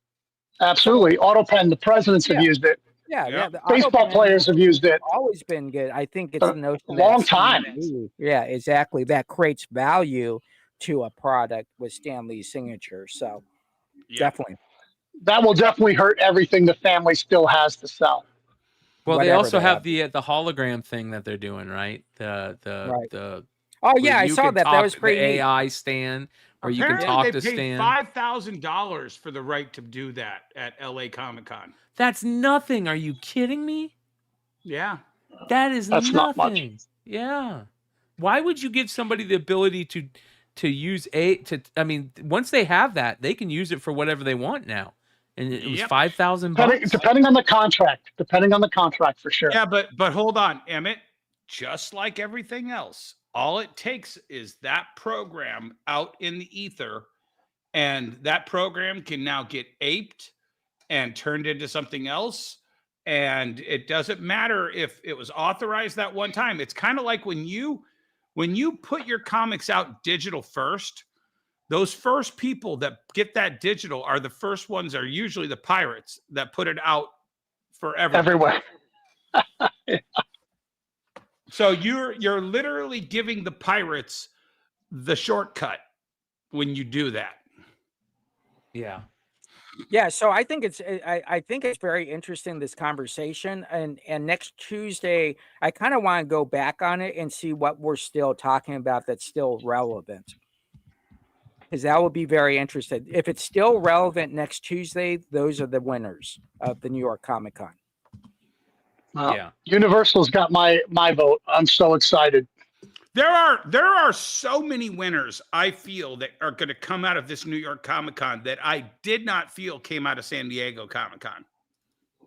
Absolutely. Autopen, the presidents have used it. Yeah. The Baseball autopen players have used it. always been good. I think it's the notion A that long Stan time. Lee- yeah, exactly. That creates value to a product with Stan Lee's signature. So definitely. That will definitely hurt everything the family still has to sell. Well, they Whatever also they have have. the hologram thing that they're doing, right? The Oh where yeah, I you saw can that. That talk- was pretty the neat. AI Stan where you can Apparently talk they to paid Stan. $5,000 for the right to do that at LA Comic Con. That's nothing. Are you kidding me? Yeah. That is That's not much. nothing. Yeah. Why would you give somebody the ability to use I mean, once they have that, they can use it for whatever they want now. And it was $5,000. Depending on the contract. Depending on the contract, for sure. Yeah, but hold on, Emmett. Just like everything else, all it takes is that program out in the ether, and that program can now get aped and turned into something else. And it doesn't matter if it was authorized that one time. It's kind of like when you put your comics out digital first, those first people that get that digital are the first ones are usually the pirates that put it out forever. Everywhere. So you're literally giving the pirates the shortcut when you do that. Yeah. Yeah, so I think I think it's very interesting, this conversation, and next Tuesday I kind of want to go back on it and see what we're still talking about that's still relevant. Because that will be very interesting. If it's still relevant next Tuesday, those are the winners of the New York Comic Con. Yeah. Universal's got my vote. I'm so excited. There are so many winners I feel that are going to come out of this New York Comic Con that I did not feel came out of San Diego Comic Con.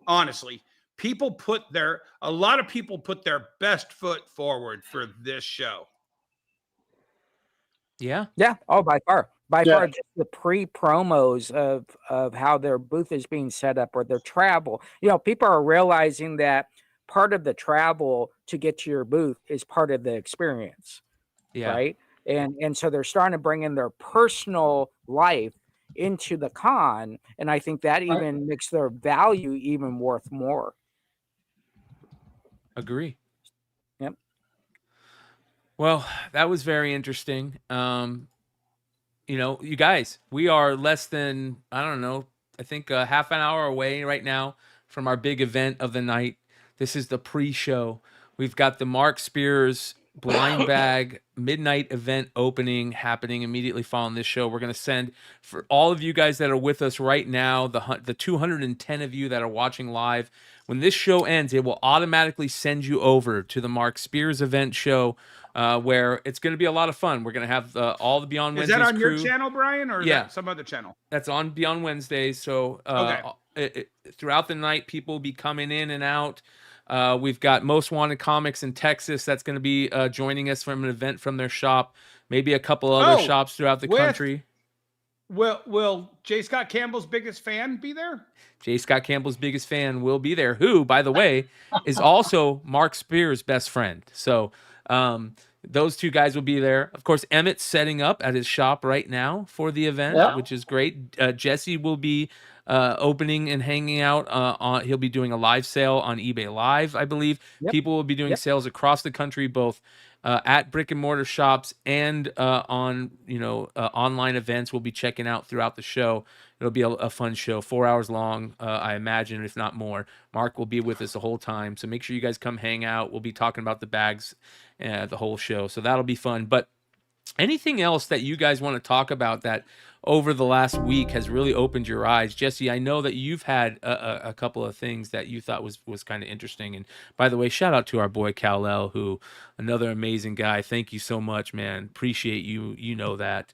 Honestly, a lot of people put their best foot forward for this show. Yeah. Yeah. Oh, by far. Yeah. Just the pre-promos of how their booth is being set up or their travel. You know, people are realizing that part of the travel to get to your booth is part of the experience. Yeah. Right. And so they're starting to bring in their personal life into the con. And I think that even makes their value even worth more. Agree. Yep. Well, that was very interesting. You know, you guys, we are less than, I don't know, I think half an hour away right now from our big event of the night. This is the pre-show. We've got the Mark Spears Blindbag midnight event opening happening immediately following this show. We're going to send, for all of you guys that are with us right now, the 210 of you that are watching live, when this show ends, it will automatically send you over to the Mark Spears event show, where it's going to be a lot of fun. We're going to have all the Beyond Wednesdays Is that on crew. your channel, Brian, or is that some other channel? That's on Beyond Wednesdays. So throughout the night, people will be coming in and out. We've got Most Wanted Comics in Texas that's going to be joining us from an event from their shop. Maybe a couple other shops throughout the country. Will J. Scott Campbell's biggest fan be there? J. Scott Campbell's biggest fan will be there, who, by the way, is also Mark Spears' best friend. So those two guys will be there. Of course, Emmett's setting up at his shop right now for the event, which is great. Jesse will be opening and hanging out. He'll be doing a live sale on eBay Live, I believe. People will be doing sales across the country, both at brick and mortar shops and on online events. We'll be checking out throughout the show. It'll be a fun show, 4 hours long, I imagine, if not more. Mark will be with us the whole time, so make sure you guys come hang out. We'll be talking about the bags the whole show, so that'll be fun. But anything else that you guys want to talk about that over the last week has really opened your eyes? Jesse, I know that you've had a couple of things that you thought was kind of interesting. And by the way, shout out to our boy Kal-El, who, another amazing guy. Thank you so much, man. Appreciate you. You know that.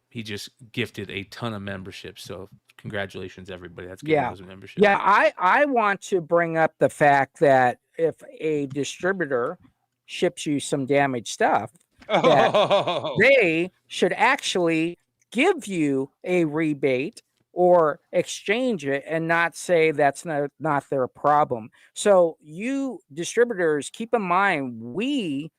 He just gifted a ton of memberships. So congratulations, everybody. That's getting those memberships. Yeah, I want to bring up the fact that if a distributor ships you some damaged stuff, that they should actually give you a rebate or exchange it and not say that's not their problem. So you distributors, keep in mind, we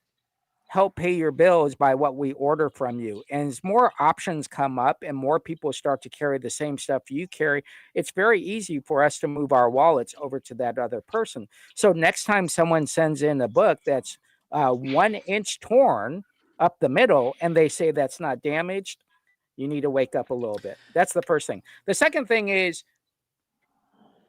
help pay your bills by what we order from you. And as more options come up and more people start to carry the same stuff you carry, it's very easy for us to move our wallets over to that other person. So next time someone sends in a book that's 1 inch torn up the middle and they say that's not damaged, you need to wake up a little bit. That's the first thing. The second thing is,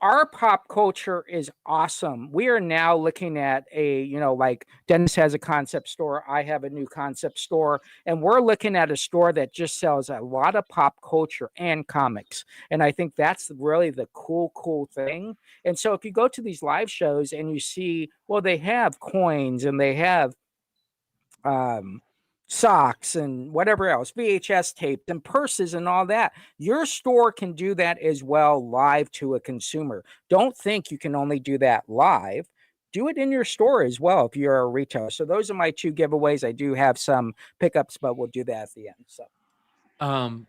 our pop culture is awesome. We are now looking at like Dennis has a concept store. I have a new concept store, and we're looking at a store that just sells a lot of pop culture and comics. And I think that's really the cool thing. And so if you go to these live shows and you see, well, they have coins and they have socks and whatever else, VHS tapes and purses and all that. Your store can do that as well live to a consumer. Don't think you can only do that live. Do it in your store as well if you're a retailer. So those are my 2 giveaways. I do have some pickups, but we'll do that at the end. So God,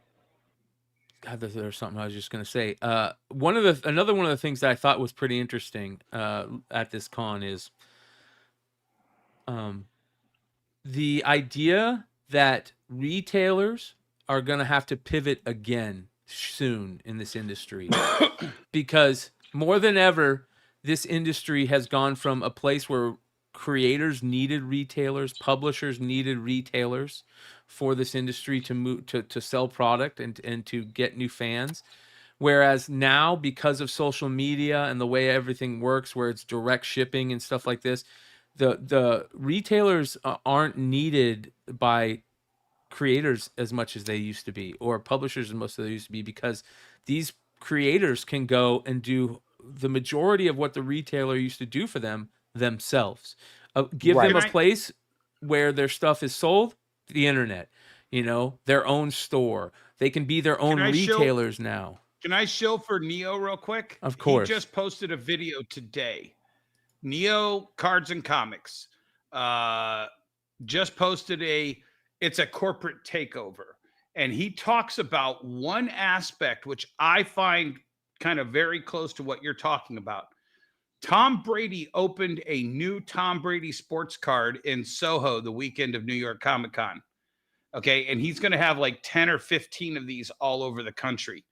there's something I was just going to say. Another one of the things that I thought was pretty interesting at this con is the idea that retailers are going to have to pivot again soon in this industry, because more than ever, this industry has gone from a place where creators needed retailers, publishers needed retailers for this industry to move to sell product and to get new fans. Whereas now, because of social media and the way everything works, where it's direct shipping and stuff like this, the retailers aren't needed by creators as much as they used to be, or publishers as much as they used to be, because these creators can go and do the majority of what the retailer used to do for them themselves. Give them a place where their stuff is sold, the internet, their own store. They can be their own retailers now. Can I show for Neo real quick? Of course. He just posted a video today. Neo Cards and Comics just posted it's a corporate takeover. And he talks about one aspect, which I find kind of very close to what you're talking about. Tom Brady opened a new Tom Brady sports card in Soho the weekend of New York Comic Con. Okay. And he's going to have like 10 or 15 of these all over the country.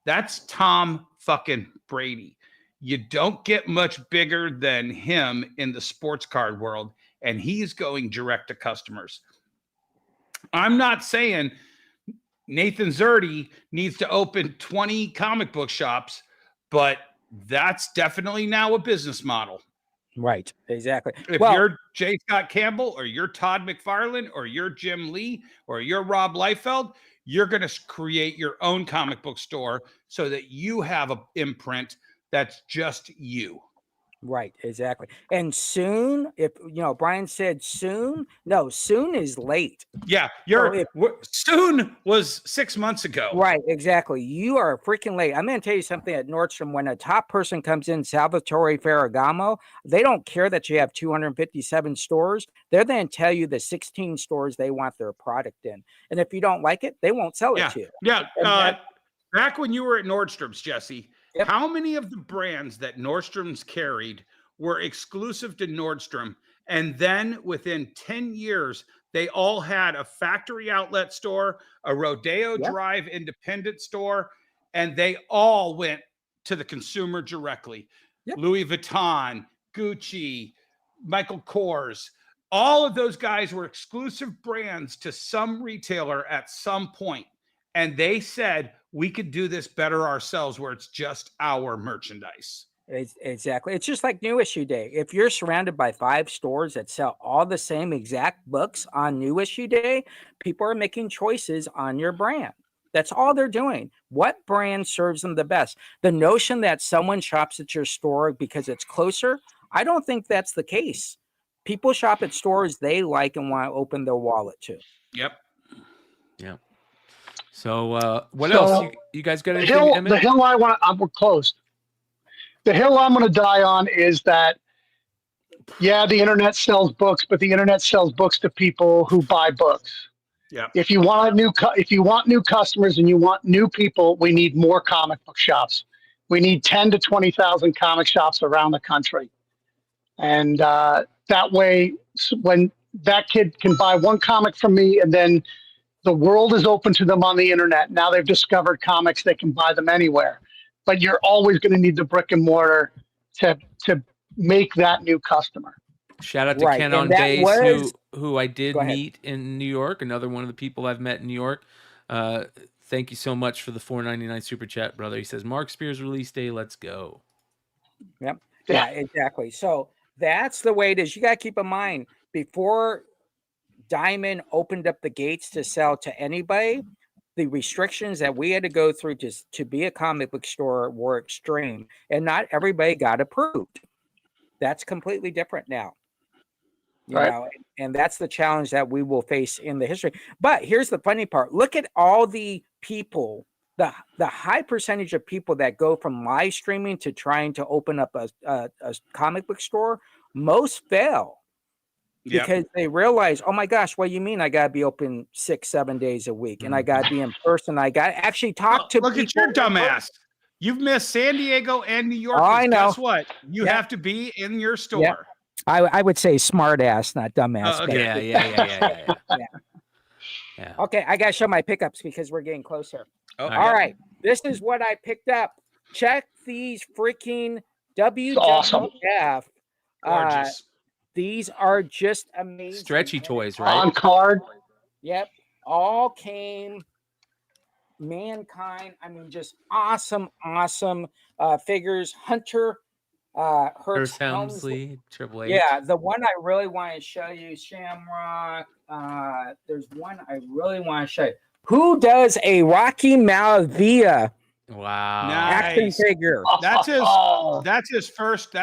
That's Tom fucking Brady. You don't get much bigger than him in the sports card world. And he's going direct to customers. I'm not saying Nathan Zerdy needs to open 20 comic book shops, but that's definitely now a business model. Right, exactly. If you're J. Scott Campbell, or you're Todd McFarlane, or you're Jim Lee, or you're Rob Liefeld, you're going to create your own comic book store so that you have an imprint that's just you. Right, exactly. And soon, if Brian said soon, no, soon is late. Yeah, soon was 6 months ago. Right, exactly. You are freaking late. I'm going to tell you something at Nordstrom. When a top person comes in, Salvatore Ferragamo, they don't care that you have 257 stores. They're going to tell you the 16 stores they want their product in. And if you don't like it, they won't sell it to you. Yeah. Back when you were at Nordstrom's, Jesse, how many of the brands that Nordstrom's carried were exclusive to Nordstrom? And then within 10 years, they all had a factory outlet store, a Rodeo Drive independent store, and they all went to the consumer directly. Louis Vuitton, Gucci, Michael Kors, all of those guys were exclusive brands to some retailer at some point. And they said, we could do this better ourselves, where it's just our merchandise. Exactly. It's just like New Issue Day. If you're surrounded by 5 stores that sell all the same exact books on New Issue Day, people are making choices on your brand. That's all they're doing. What brand serves them the best? The notion that someone shops at your store because it's closer, I don't think that's the case. People shop at stores they like and want to open their wallet to. Yep. Yeah. So what else? You guys got anything? The hill we're closed. The hill I'm going to die on is that, the internet sells books, but the internet sells books to people who buy books. Yeah. If you want new customers and you want new people, we need more comic book shops. We need 10 to 20,000 comic shops around the country. And that way, when that kid can buy one comic from me, and then the world is open to them on the internet. Now they've discovered comics, they can buy them anywhere. But you're always going to need the brick and mortar to make that new customer. Shout out to Ken on Base, who I did meet in New York. Another one of the people I've met in New York. Thank you so much for the $4.99 super chat, brother. He says, Mark Spears release day, let's go. Yep. Yeah, exactly. So that's the way it is. You got to keep in mind, before Diamond opened up the gates to sell to anybody, the restrictions that we had to go through to be a comic book store were extreme, and not everybody got approved. That's completely different now. You know, and that's the challenge that we will face in the history. But here's the funny part. Look at all the people, the high percentage of people that go from live streaming to trying to open up a comic book store. Most fail. Because they realize, oh my gosh, what do you mean I got to be open 6-7 days a week, and I got to be in person. I got to actually talk to people. Look at your dumbass. You've missed San Diego and New York. Oh, I know. Guess what? You have to be in your store. Yeah. I would say smart ass, not dumbass. Okay. Yeah. Okay, I got to show my pickups because we're getting closer. Oh, all right. This is what I picked up. Check these freaking WWF. Awesome. Gorgeous. These are just amazing. Stretchy toys, right? On card. Yep. All came Mankind. I mean, just awesome figures. Hunter Hearst Helmsley, Triple H. Yeah, the one I really want to show you, Shamrock. There's one I really want to show you. Who does a Rocky Malavia Wow. action figure? That's his first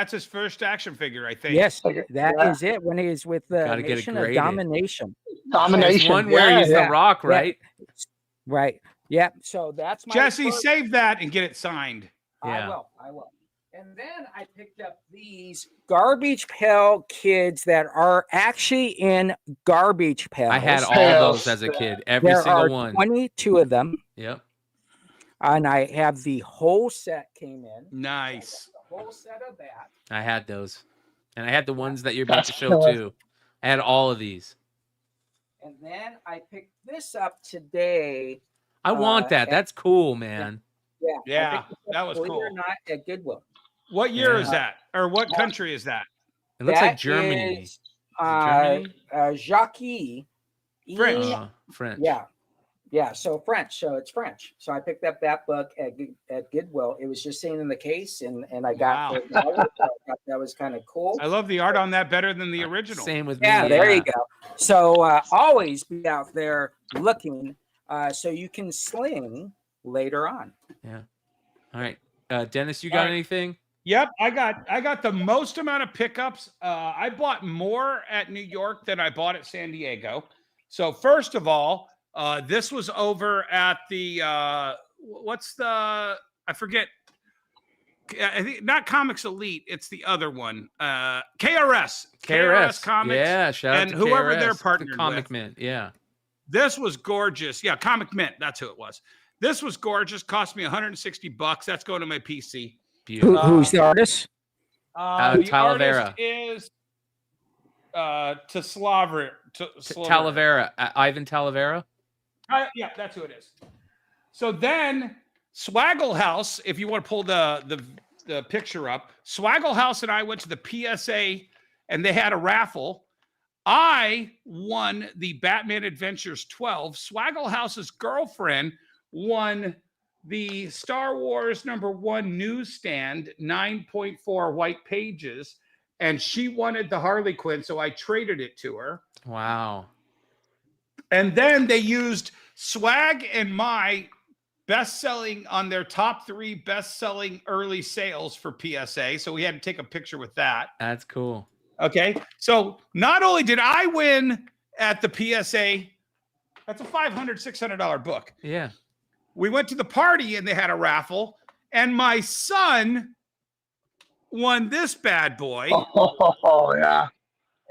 action figure, I think. Yes, that is it. When he is with the Gotta get it Nation of graded. Domination. There's one where he's the Rock, right? Right. Yeah. So that's my Jesse, first- save that and get it signed. Yeah. I will. And then I picked up these Garbage Pail Kids that are actually in Garbage Pails. I had all those as a kid. Every there single are one. 22 of them. Yep. And I have the whole set came in. Nice. The whole set of that. I had those. And I had the ones that you're about to show too. I had all of these. And then I picked this up today. I want that. That's cool, man. Yeah, that was believe cool. it or not, at Goodwill. What year is that? Or what country is that? It looks like That Germany. is, Germany? Jacques. French. French. Yeah. So French. So it's French. So I picked up that book at Goodwill. It was just sitting in the case, and I got it. So I thought that was kind of cool. I love the art on that better than the original. Same with me. Yeah, there you go. So always be out there looking, so you can sling later on. Yeah. All right. Dennis, you got anything? Yep, I got the most amount of pickups. I bought more at New York than I bought at San Diego. So first of all, this was over at the I forget. I think not Comics Elite. It's the other one. KRS Comics. Yeah, shout out and to whoever KRS, they're the partnered Comic with. Mint. Yeah. This was gorgeous. Yeah, Comic Mint. That's who it was. This was gorgeous. Cost me $160. That's going to my PC. Who's the artist? The Talavera. artist is Talavera. Talavera. Ivan Talavera. Yeah, that's who it is. So then Swaggle House, if you want to pull the picture up, Swaggle House and I went to the PSA and they had a raffle. I won the Batman Adventures 12. Swaggle House's girlfriend won the Star Wars #1 newsstand, 9.4 white pages, and she wanted the Harley Quinn, so I traded it to her. Wow. And then they used Swag and my best-selling on their top 3 best-selling early sales for PSA, so we had to take a picture with that. That's cool. Okay, so not only did I win at the PSA, that's a $500, $600 book. Yeah. We went to the party and they had a raffle, and my son won this bad boy. Oh, yeah.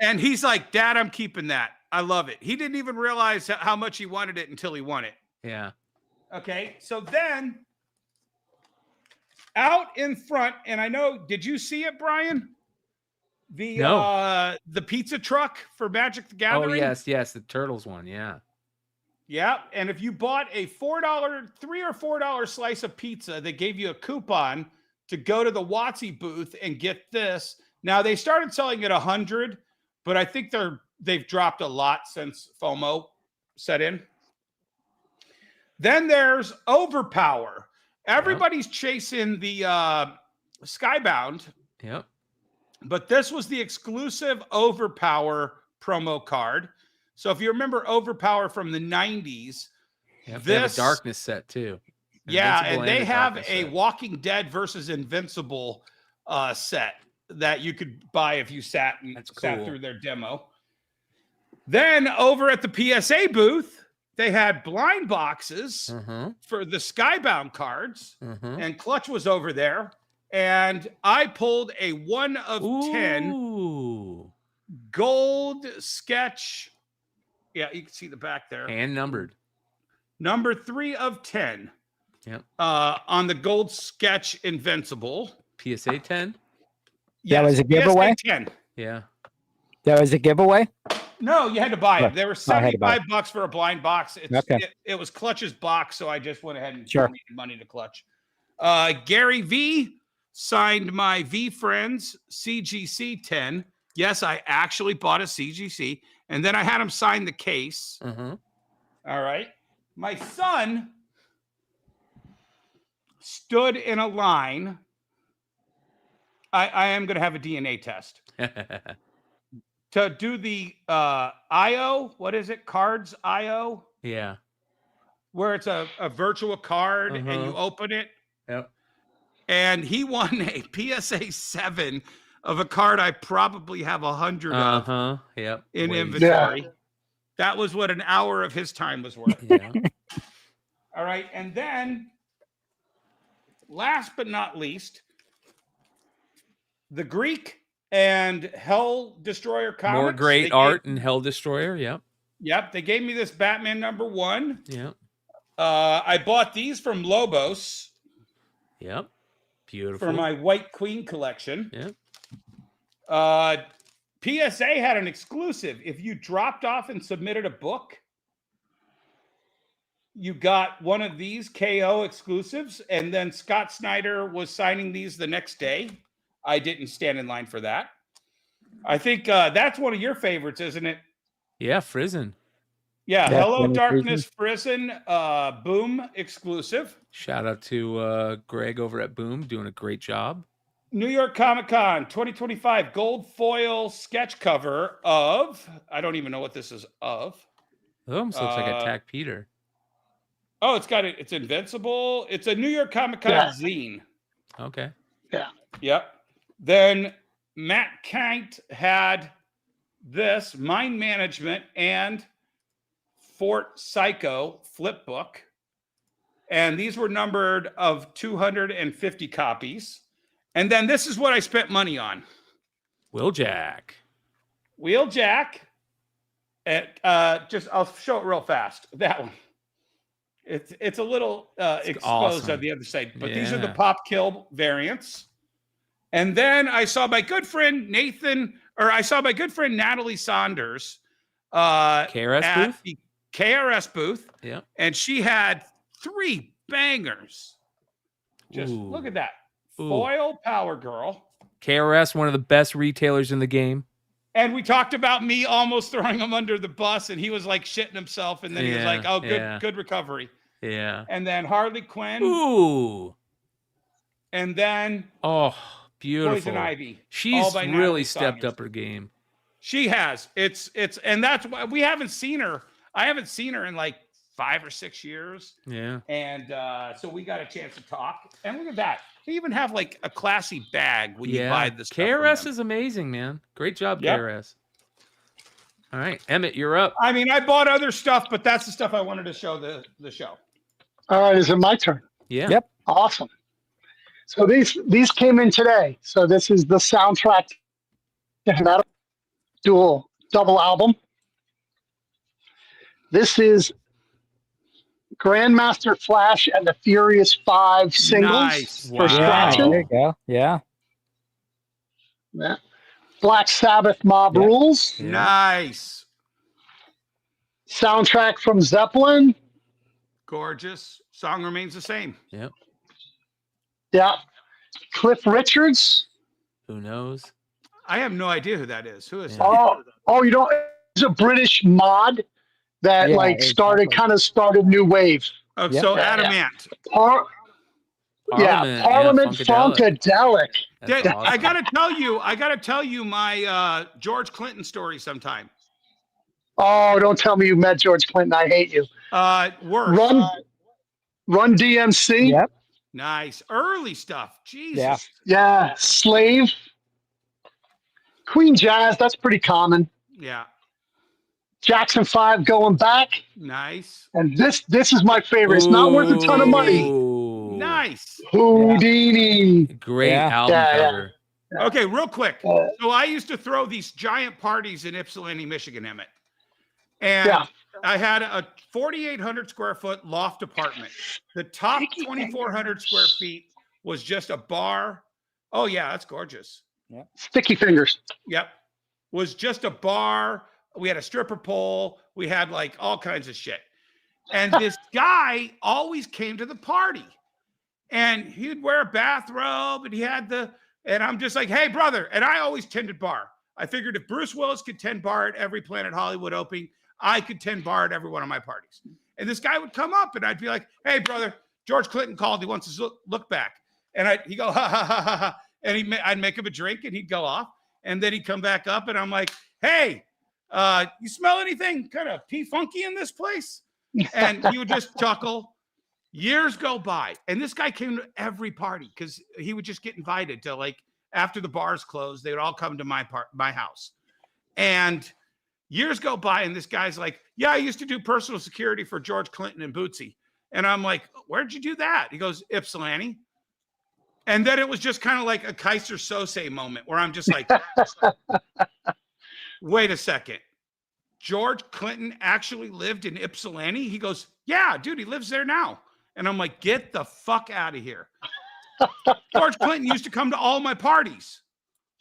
And he's like, Dad, I'm keeping that. I love it. He didn't even realize how much he wanted it until he won it. Yeah. Okay, so then out in front, and I know, did you see it, Brian? The pizza truck for Magic the Gathering? Oh, yes, the Turtles one, yeah. Yeah, and if you bought a $3 or $4 slice of pizza, they gave you a coupon to go to the Watsy booth and get this. Now they started selling at $100, but I think they've dropped a lot since FOMO set in. Then there's Overpower. Everybody's chasing the Skybound. Yep. But this was the exclusive Overpower promo card. So if you remember Overpower from the 90s, they have a Darkness set too. Yeah, Invincible and they have Darkness a set. Walking Dead versus Invincible set that you could buy if you sat cool. through their demo. Then over at the PSA booth, they had blind boxes for the Skybound cards, and Clutch was over there. And I pulled a 1 of 10 gold sketch. Yeah, you can see the back there. Hand numbered. Number 3 of 10. Yep. On the gold sketch Invincible. PSA 10? That was a giveaway? PSA 10. Yeah. That was a giveaway? No, you had to buy it. They were I had to buy it. $75 for a blind box. It was Clutch's box, so I just went ahead and donated money to Clutch. Gary Vee signed my VeeFriends CGC 10. Yes, I actually bought a CGC, and then I had him sign the case. All right. My son stood in a line. I am going to have a DNA test to do the IO. What is it? Cards IO. Yeah. Where it's a virtual card and you open it. Yep. And he won a PSA 7 of a card I probably have 100 of Yep. in inventory. That was what an hour of his time was worth. Yeah. All right. And then last but not least, the Greek and Hell Destroyer comics. More great art and Hell Destroyer. Yep. Yep. They gave me this Batman #1. Yep. I bought these from Lobos. Yep. Beautiful. For my White Queen collection. Yep. PSA had an exclusive. If you dropped off and submitted a book, you got one of these KO exclusives. And then Scott Snyder was signing these the next day. I didn't stand in line for that. I think that's one of your favorites, isn't it? Yeah, Frizen. Yeah, Hello Darkness Prison, Boom exclusive. Shout out to Greg over at Boom, doing a great job. New York Comic Con 2025 gold foil sketch cover of, I don't even know what this is of. It almost looks like Attack Peter. Oh, it's Invincible. It's a New York Comic Con zine. Okay. Yeah. Yep. Then Matt Kant had this Mind Management and Fort Psycho flip book. And these were numbered of 250 copies. And then this is what I spent money on. Wheeljack. I'll show it real fast. That one. It's a little exposed awesome. on the other side. But these are the Pop Kill variants. And then I saw my good friend Natalie Saunders KRS booth? the KRS booth. Yeah. And she had 3 bangers. Just look at that. Foil Power Girl. KRS, one of the best retailers in the game. And we talked about me almost throwing him under the bus, and he was like shitting himself, and then he was like, "Oh, good recovery." Yeah. And then Harley Quinn. Ooh. And then beautiful. Poison Ivy. She's really stepped up her game. She has. And that's why we haven't seen her. I haven't seen her in like 5 or 6 years. Yeah. And so we got a chance to talk. And look at that. They even have like a classy bag when you buy this. KRS is amazing, man. Great job, KRS. All right, Emmett, you're up. I mean, I bought other stuff, but that's the stuff I wanted to show the show. All right, is it my turn? Yeah. Yep. Awesome. So these came in today. So this is the soundtrack to that double album. This is Grandmaster Flash and the Furious 5 singles Nice. for scratching. There you go. Yeah. Yeah. Black Sabbath Mob Rules. Yeah. Nice. Soundtrack from Zeppelin. Gorgeous. Song remains the same. Yep. Yeah. Cliff Richards. Who knows? I have no idea who that is. Who is that? Oh, you don't. It's a British mod that kind of started new wave. Oh, so Adamant. Parliament Funkadelic. Awesome. Awesome. I gotta tell you my George Clinton story sometime. Oh, don't tell me you met George Clinton. I hate you. Worse. Run DMC. Yep. Nice. Early stuff. Jesus. Yeah. Slave. Queen Jazz. That's pretty common. Yeah. Jackson 5 going back. Nice. And this is my favorite. It's not worth a ton of money. Nice. Houdini. Great album cover. Yeah. Okay, real quick. So I used to throw these giant parties in Ypsilanti, Michigan, Emmett. And I had a 4,800 square foot loft apartment. The top 2,400 square feet was just a bar. Oh, yeah, that's gorgeous. Yeah. Sticky fingers. Yep. Was just a bar. We had a stripper pole. We had like all kinds of shit. And this guy always came to the party. And he'd wear a bathrobe and and I'm just like, hey, brother. And I always tended bar. I figured if Bruce Willis could tend bar at every Planet Hollywood opening, I could tend bar at every one of my parties. And this guy would come up and I'd be like, hey, brother, George Clinton called. He wants his look back. And he'd go, ha, ha, ha, ha, ha. And I'd make him a drink and he'd go off. And then he'd come back up and I'm like, hey, you smell anything kind of pee-funky in this place? And he would just chuckle. Years go by. And this guy came to every party because he would just get invited to, like, after the bars closed, they would all come to my house. And years go by and this guy's like, yeah, I used to do personal security for George Clinton and Bootsy. And I'm like, where'd you do that? He goes, Ypsilanti. And then it was just kind of like a Kaiser Sose moment where I'm just like, wait a second. George Clinton actually lived in Ypsilanti? He goes, yeah, dude, he lives there now. And I'm like, get the fuck out of here. George Clinton used to come to all my parties.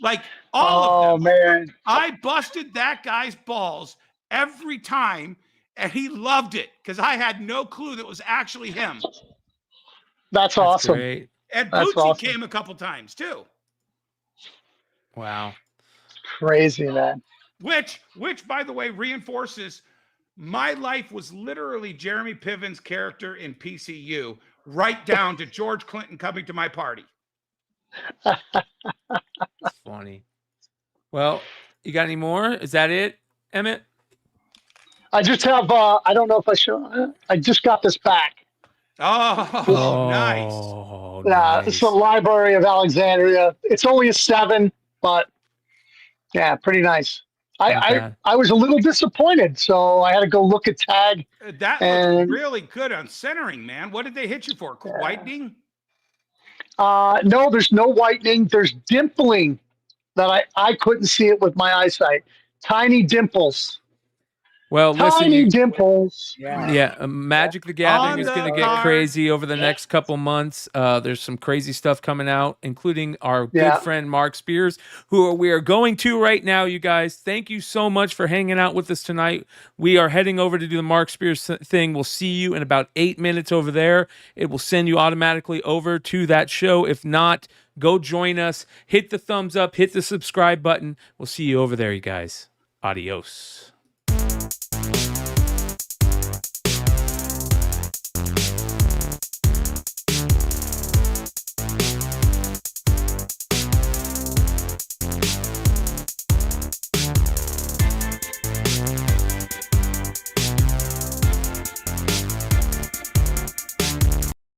Like all of them. Oh, man. I busted that guy's balls every time, and he loved it because I had no clue that it was actually him. That's awesome. Great. And Bootsy came a couple times too. Wow. Crazy, man. Which, by the way, reinforces my life was literally Jeremy Piven's character in PCU, right down to George Clinton coming to my party. That's funny. Well, you got any more? Is that it, Emmett? I just have, I don't know if I show, I just got this back. Oh, nice. Yeah, nice. It's the Library of Alexandria. It's only a 7, but yeah, pretty nice. I was a little disappointed, so I had to go look at tag. That was really good on centering, man. What did they hit you for? Whitening? No, there's no whitening. There's dimpling that I couldn't see it with my eyesight. Tiny dimples. Well, Tiny listen, dimples. Yeah, Magic the Gathering is going to get crazy over the next couple months. There's some crazy stuff coming out, including our good friend Mark Spears, who we are going to right now, you guys. Thank you so much for hanging out with us tonight. We are heading over to do the Mark Spears thing. We'll see you in about 8 minutes over there. It will send you automatically over to that show. If not, go join us. Hit the thumbs up. Hit the subscribe button. We'll see you over there, you guys. Adios.